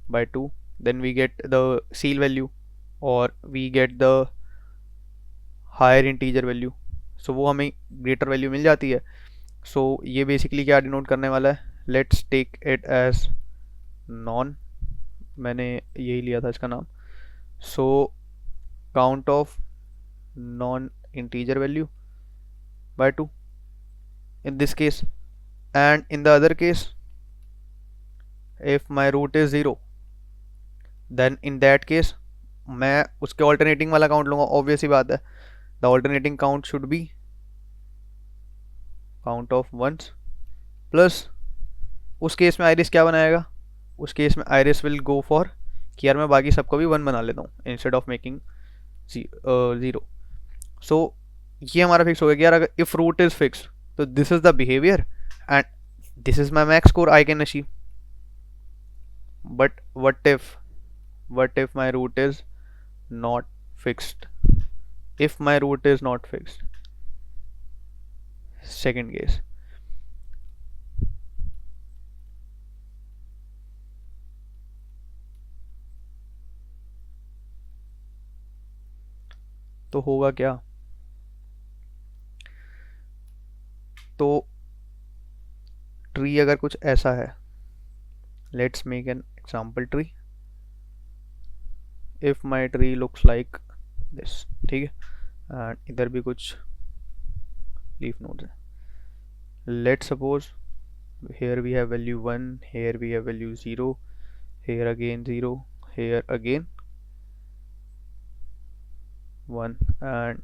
by 2 then we get the seal value or we get the higher integer value, so वो हमें greater value मिल जाती है। so ये basically क्या डिनोट करने वाला है? let's take it as non, मैंने यही लिया था इसका नाम। so count of non integer value by 2 in this case, and in the other case if my root is 0 then in that case मैं उसके ऑल्टरनेटिंग वाला काउंट लूँगा। ऑब्वियस ही बात है, the alternating count should be count of ones plus, उस case में iris क्या बनाएगा? उस केस में आयरिस विल गो फॉर कि यार मैं बाकी सबको भी 1 बना लेता हूँ इंस्टेड ऑफ मेकिंग 0। सो ये हमारा फिक्स हो गया कि यार अगर इफ रूट इज फिक्स तो this is the behaviour and this is my max score I can achieve. But what if my root is not fixed? If my root is not fixed, second case, तो होगा क्या? तो tree अगर कुछ ऐसा है, let's make an example tree. If my tree looks like this, ठीक है, एंड इधर भी कुछ लीफ नोड्स हैं। Let's suppose here we have value 1, here we have value 0, here again 0, here again 1, and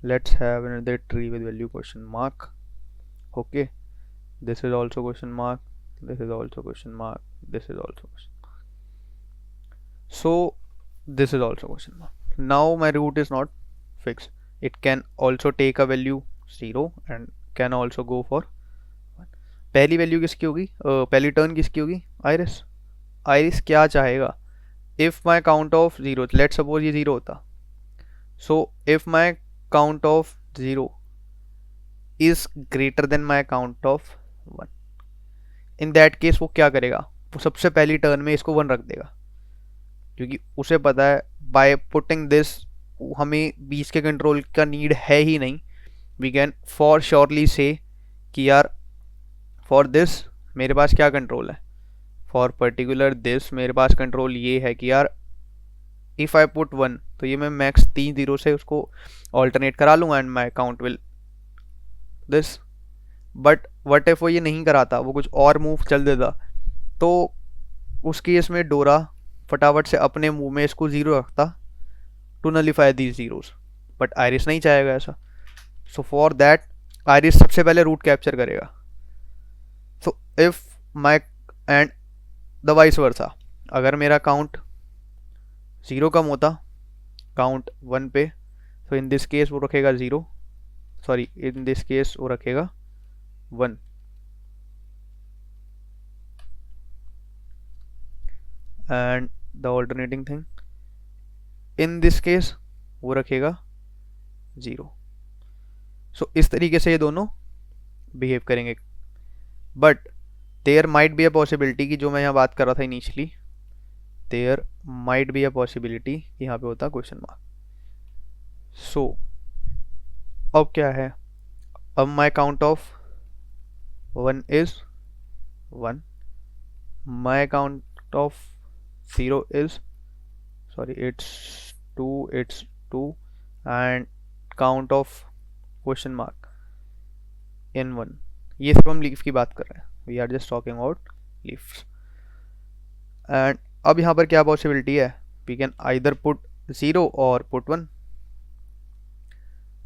let's have another tree with value question mark. Okay, this is also question mark, this is also question mark, this is also question mark, so this is also question mark. Now my root is not fixed, it can also take a value 0 and can also go for 1. पहली value किसकी होगी? पहली turn किसकी होगी? Iris. Iris क्या चाहेगा? If my count of 0, let suppose ये 0 होता, so if my count of 0 is greater than my count of 1, in that case वो क्या करेगा? वो सबसे पहली टर्न में इसको 1 रख देगा, क्योंकि उसे पता है बाय पुटिंग दिस हमें बीच के कंट्रोल का नीड है ही नहीं. वी कैन फॉर श्योरली से कि यार फॉर दिस मेरे पास क्या कंट्रोल है, फॉर पर्टिकुलर दिस मेरे पास कंट्रोल ये है कि यार इफ़ आई पुट 1 तो ये मैं मैक्स 3 जीरो से उसको ऑल्टरनेट करा लूँगा and my count will this. But what if वो ये नहीं कराता, वो कुछ और मूव चल देता, तो उस केस में डोरा फटाफट से अपने मुंह में इसको 0 रखता to nullify these zeros. But Iris नहीं चाहेगा ऐसा. सो फॉर दैट आयरिस सबसे पहले रूट कैप्चर करेगा. So if my and the vice versa, अगर मेरा काउंट 0 कम होता काउंट 1 पे, तो इन दिस केस वो रखेगा 0, सॉरी इन दिस केस वो रखेगा 1. And the alternating thing in this case वो रखेगा 0. सो इस तरीके से ये दोनों बिहेव करेंगे. But there might be a possibility कि जो मैं यहाँ बात कर रहा था initially, there might be a possibility कि यहाँ पे होता क्वेश्चन मार्क. सो अब क्या है, अब my count of 1 is 1, my count of 0 is sorry it's 2 and count of question mark in 1. ये सब हम लीफ की बात कर रहे हैं, we are just talking about leafs. And अब यहाँ पर क्या पॉसिबिलिटी है, वी कैन आइदर पुट 0 और पुट 1.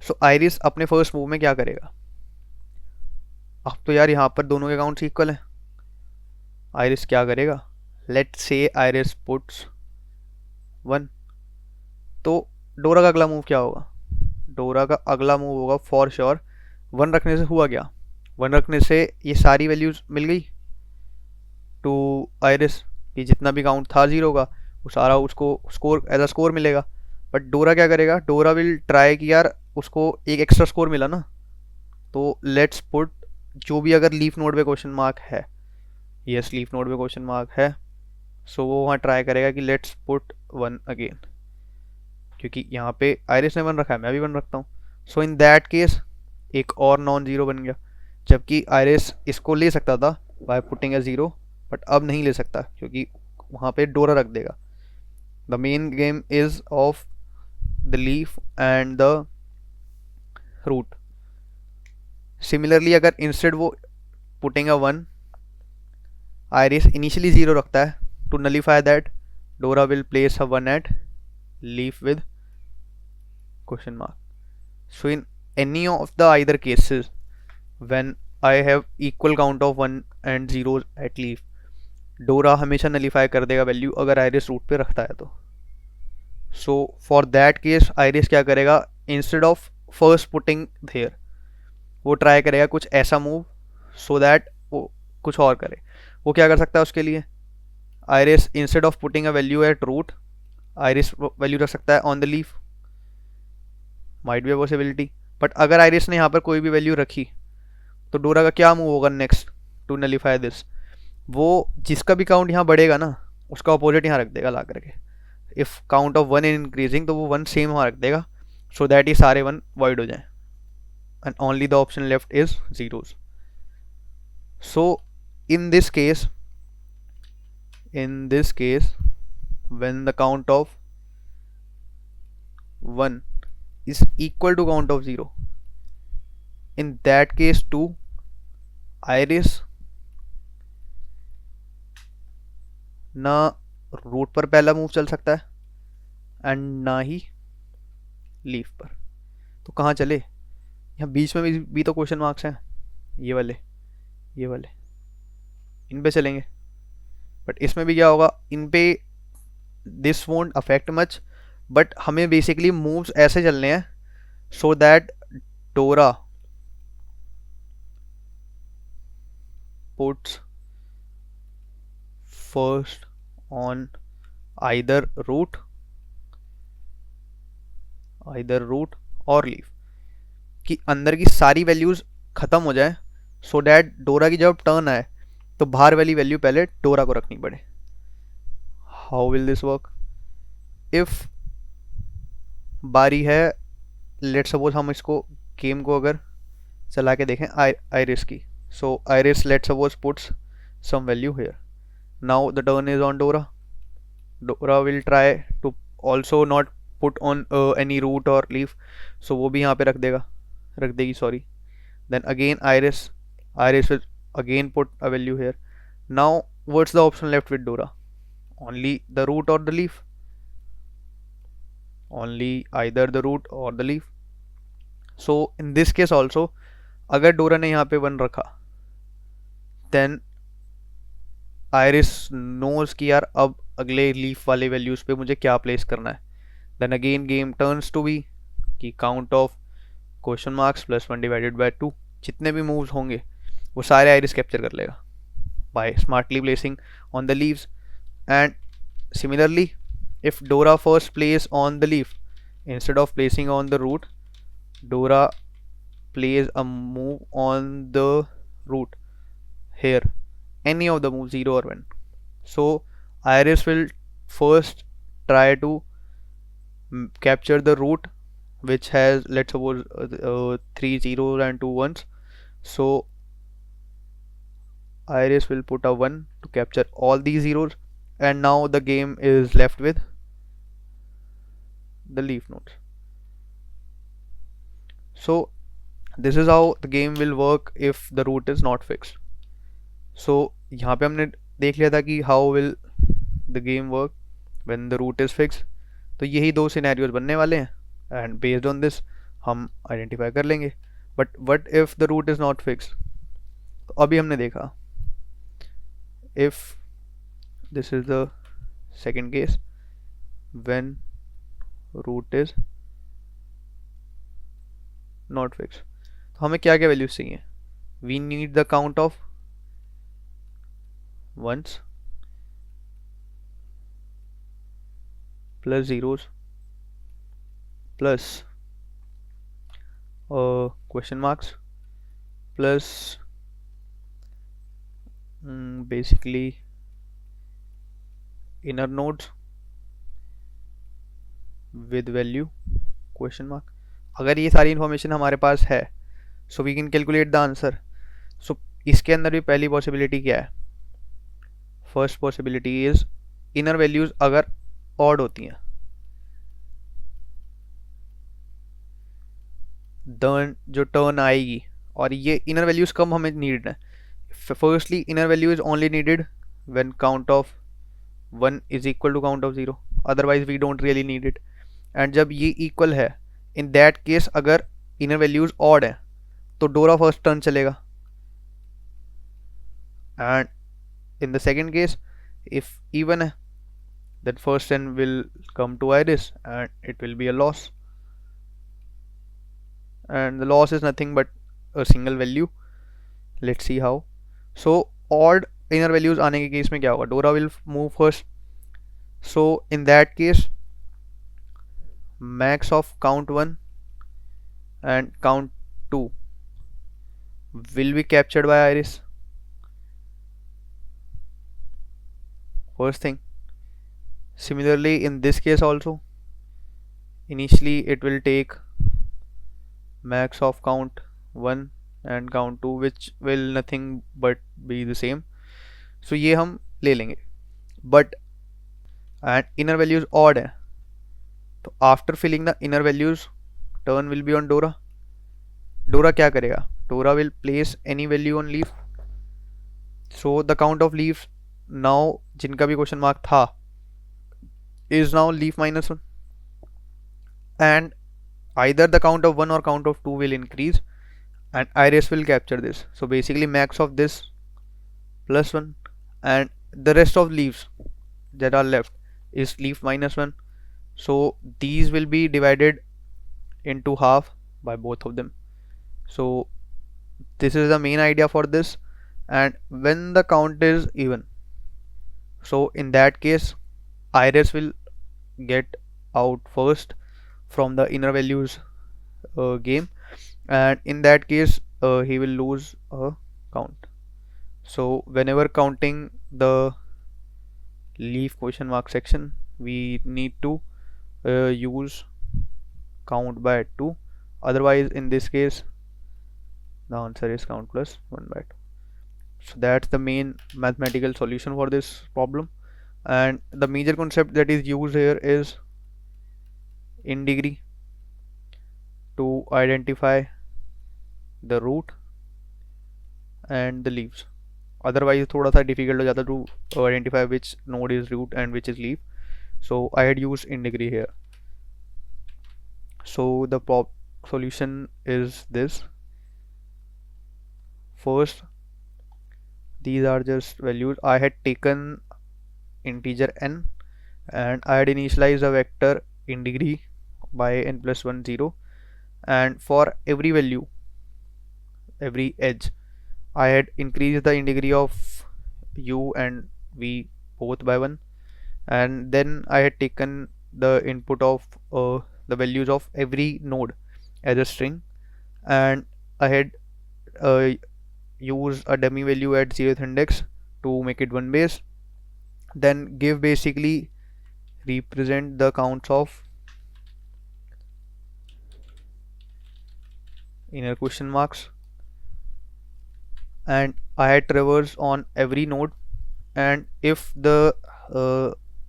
सो आयरिस अपने फर्स्ट मूव में क्या करेगा, अब तो यार यहाँ पर दोनों के अकाउंट्स इक्वल हैं. आयरिस क्या करेगा, लेट से आयरिस पुट्स 1, तो डोरा का अगला मूव क्या होगा, डोरा का अगला मूव होगा फॉर श्योर 1 रखने से हुआ क्या, 1 रखने से ये सारी वैल्यूज मिल गई टू आयरिस, कि जितना भी काउंट था 0 का वो सारा उसको स्कोर एज अ स्कोर मिलेगा. बट डोरा क्या करेगा, डोरा विल ट्राई कि यार उसको एक एक्स्ट्रा स्कोर मिला ना, तो लेट्स पुट जो भी अगर लीफ नोड पे क्वेश्चन मार्क है, यस लीफ नोड पे क्वेश्चन मार्क है, सो वो वहाँ ट्राई करेगा कि लेट्स पुट 1 अगेन, क्योंकि यहाँ पे आयरिस ने 1 रखा है, मैं भी 1 रखता हूँ. सो इन दैट केस एक और नॉन जीरो बन गया, जबकि आयरिस इसको ले सकता था बाय पुटिंग ए 0, बट अब नहीं ले सकता क्योंकि वहाँ पे डोरा रख देगा. The main game is of the leaf and the root. Similarly अगर इंस्टेड वो पुटिंग अ 1, आयरिस इनिशियली 0 रखता है, to nullify that Dora will place a 1 at leaf with question mark. So in any of the either cases when I have equal count of 1 and 0 at leaf, डोरा हमेशा nullify कर देगा value अगर iris root पे रखता है तो. सो for that case iris क्या करेगा, instead of first putting their वो ट्राई करेगा कुछ ऐसा मूव सो दैट वो कुछ और करे. वो क्या कर सकता है उसके लिए, Iris instead of putting a value at root, Iris value रख सकता है on the leaf, might be a possibility. But अगर आयरिस ने यहाँ पर कोई भी वैल्यू रखी तो डोरा का क्या मूव होगा नेक्स्ट टू नलीफाई दिस, वो जिसका भी काउंट यहाँ बढ़ेगा ना उसका अपोजिट यहाँ रख देगा ला करके. इफ़ काउंट ऑफ 1 इंक्रीजिंग तो वो 1 सेम वहाँ रख देगा सो दैट ये सारे 1 वॉइड हो जाए and only the option left is zeros. So in this case when the count of 1 is equal to count of 0, in that case too iris ना रूट पर पहला मूव चल सकता है एंड ना ही लीफ पर. तो कहाँ चले, यहाँ बीच में भी तो क्वेश्चन मार्क्स हैं, ये वाले इन पे चलेंगे. बट इसमें भी क्या होगा, इन पे this won't affect much, but हमें बेसिकली मूव्स ऐसे चलने हैं so that Dora puts first on either root और लीफ, कि अंदर की सारी वैल्यूज खत्म हो जाए सो दैट डोरा की जब टर्न आए तो बाहर वाली वैल्यू पहले डोरा को रखनी पड़े. How will this work? If बारी है, लेट सपोज हम इसको गेम को अगर चला के देखें आइरिस की. So Iris let suppose puts some value here. Now the turn is on Dora. Dora will try to also not put on any root or leaf, so वो भी यहाँ पे रख देगी sorry. Then again Iris will again put a value here. Now what's the option left with Dora? Only the root or the leaf? Only either the root or the leaf. So in this case also, अगर डोरा ने यहाँ पे 1 रखा, then iris knows कि यार अब अगले लीफ वाले वैल्यूज पे मुझे क्या प्लेस करना है. Then again game turns to be कि count of question marks plus 1 divided by 2, जितने भी मूव्स होंगे वो सारे आयरिस कैप्चर कर लेगा by smartly placing on the leaves. And similarly if Dora first plays on the leaf instead of placing on the root, Dora plays a move on the root here, any of the moves 0 or 1. So Iris will first try to capture the root which has, let's suppose, 3 zeros and 2 ones. So Iris will put a 1 to capture all these zeros, and now the game is left with the leaf nodes. So this is how the game will work if the root is not fixed. So यहाँ पे हमने देख लिया था कि how will the game work when the root is fixed. तो यही 2 scenarios बनने वाले हैं, and based on this हम आइडेंटिफाई कर लेंगे. But what if the root is not fixed? तो अभी हमने देखा if this is the second case when root is not fixed, तो हमें क्या क्या वैल्यूज चाहिए? we need the count of ones plus zeros plus question marks plus basically inner nodes with value question mark. अगर ये सारी information हमारे पास है, so we can calculate the answer. So इसके अंदर भी पहली पॉसिबिलिटी क्या है? First possibility is inner values अगर ऑड होती हैं, जो टर्न आएगी, और ये इनर वैल्यूज कम हमें नीड है. Firstly inner value is only needed when count of 1 is equal to count of 0, otherwise we don't really need it. And जब ये इक्वल है, इन दैट केस अगर इनर वैल्यूज ऑड है तो Dora first turn चलेगा. And in the second case if even है, then first turn will come to Iris and it will be a loss, and the loss is nothing but a single value. Let's see how. So odd inner values आने के case में क्या होगा? Dora will move first. So in that case max of count 1 and count 2 will be captured by Iris. First thing. Similarly in this case also, initially it will take max of count 1 and count 2 which will nothing but be the same. So ये हम ले लेंगे. But and inner values odd है, तो after filling the inner values turn will be on Dora. Dora क्या करेगा? Dora will place any value on leaf. So the count of leaves now, जिनका भी क्वेश्चन मार्क था, is now leaf minus 1, and either the count of 1 or count of 2 will increase and Iris will capture this. So basically max of this plus 1, and the rest of leaves that are left is leaf minus 1. So these will be divided into half by both of them. So this is the main idea for this. And when the count is even, so in that case Iris will get out first from the inner values game, and in that case he will lose a count. So whenever counting the leaf question mark section, we need to use count by 2. Otherwise, in this case, the answer is count plus 1 by 2. So that's the main mathematical solution for this problem. And the major concept that is used here is in degree to identify the root and the leaves. Otherwise थोड़ा सा difficult हो जाता to identify which node is root and which is leaf. So I had used in degree here. So the solution is this. First, these are just values. I had taken integer n and I had initialized a vector in degree by n plus 1 0, and for every value, every edge, I had increased the in degree of u and v both by 1, and then I had taken the input of the values of every node as a string, and I had uh, used a dummy value at 0th index to make it one base, then give basically represent the counts of inner question marks, and I had traverse on every node, and if the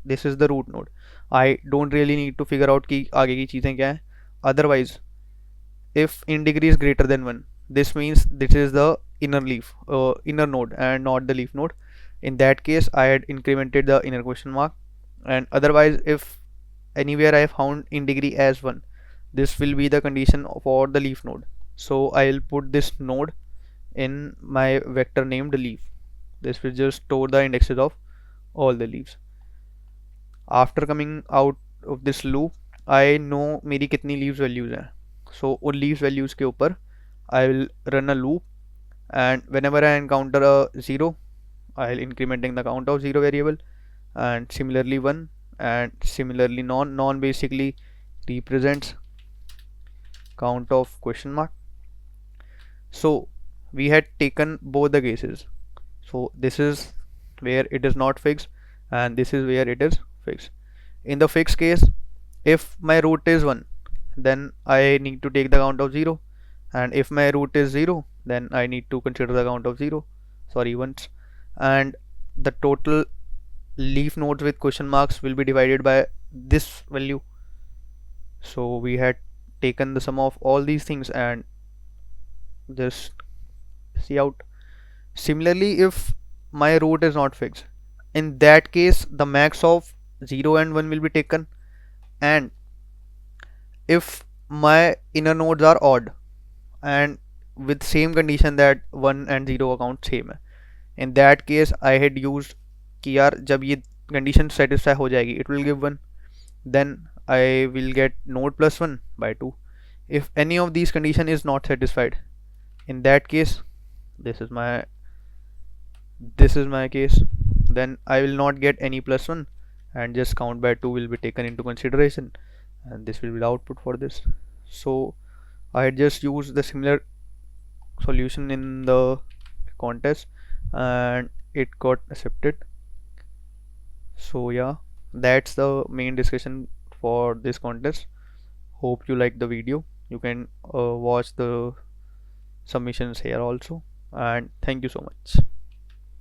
this is the root node, I don't really need to figure out कि आगे की चीज़ें क्या हैं. Otherwise, if in degree is greater than 1, this means this is the inner leaf, inner node and not the leaf node. In that case, I had incremented the inner question mark, and otherwise if anywhere I found in degree as 1, this will be the condition for the leaf node. So I'll put this node in my vector named leaf. This will just store the indexes of all the leaves. After coming out of this loop, I know मेरी कितनी leaves values हैं. So उन leaves values के ऊपर I will run a loop, and whenever I encounter a 0, I'll incrementing the count of 0 variable, and similarly 1, and similarly non basically represents count of question mark. So we had taken both the cases. So this is where it is not fixed, and this is where it is fixed. In the fixed case, if my root is 1, then I need to take the count of 0, and if my root is 0, then I need to consider the count of 0, sorry, once, and the total leaf nodes with question marks will be divided by this value. So we had taken the sum of all these things and just see out. Similarly, if my root is not fixed, in that case the max of 0 and 1 will be taken, and if my inner nodes are odd and with same condition that 1 and 0 account same है, in that case I had used कि यार जब ये condition satisfy हो जाएगी it will give 1, then I will get node plus 1 by 2. If any of these condition is not satisfied, in that case this is my case, then I will not get any plus 1, and just count by 2 will be taken into consideration, and this will be the output for this. So I had just used the similar solution in the contest and it got accepted. So yeah, that's the main discussion for this contest. Hope you like the video. You can watch the submissions here also, and thank you so much.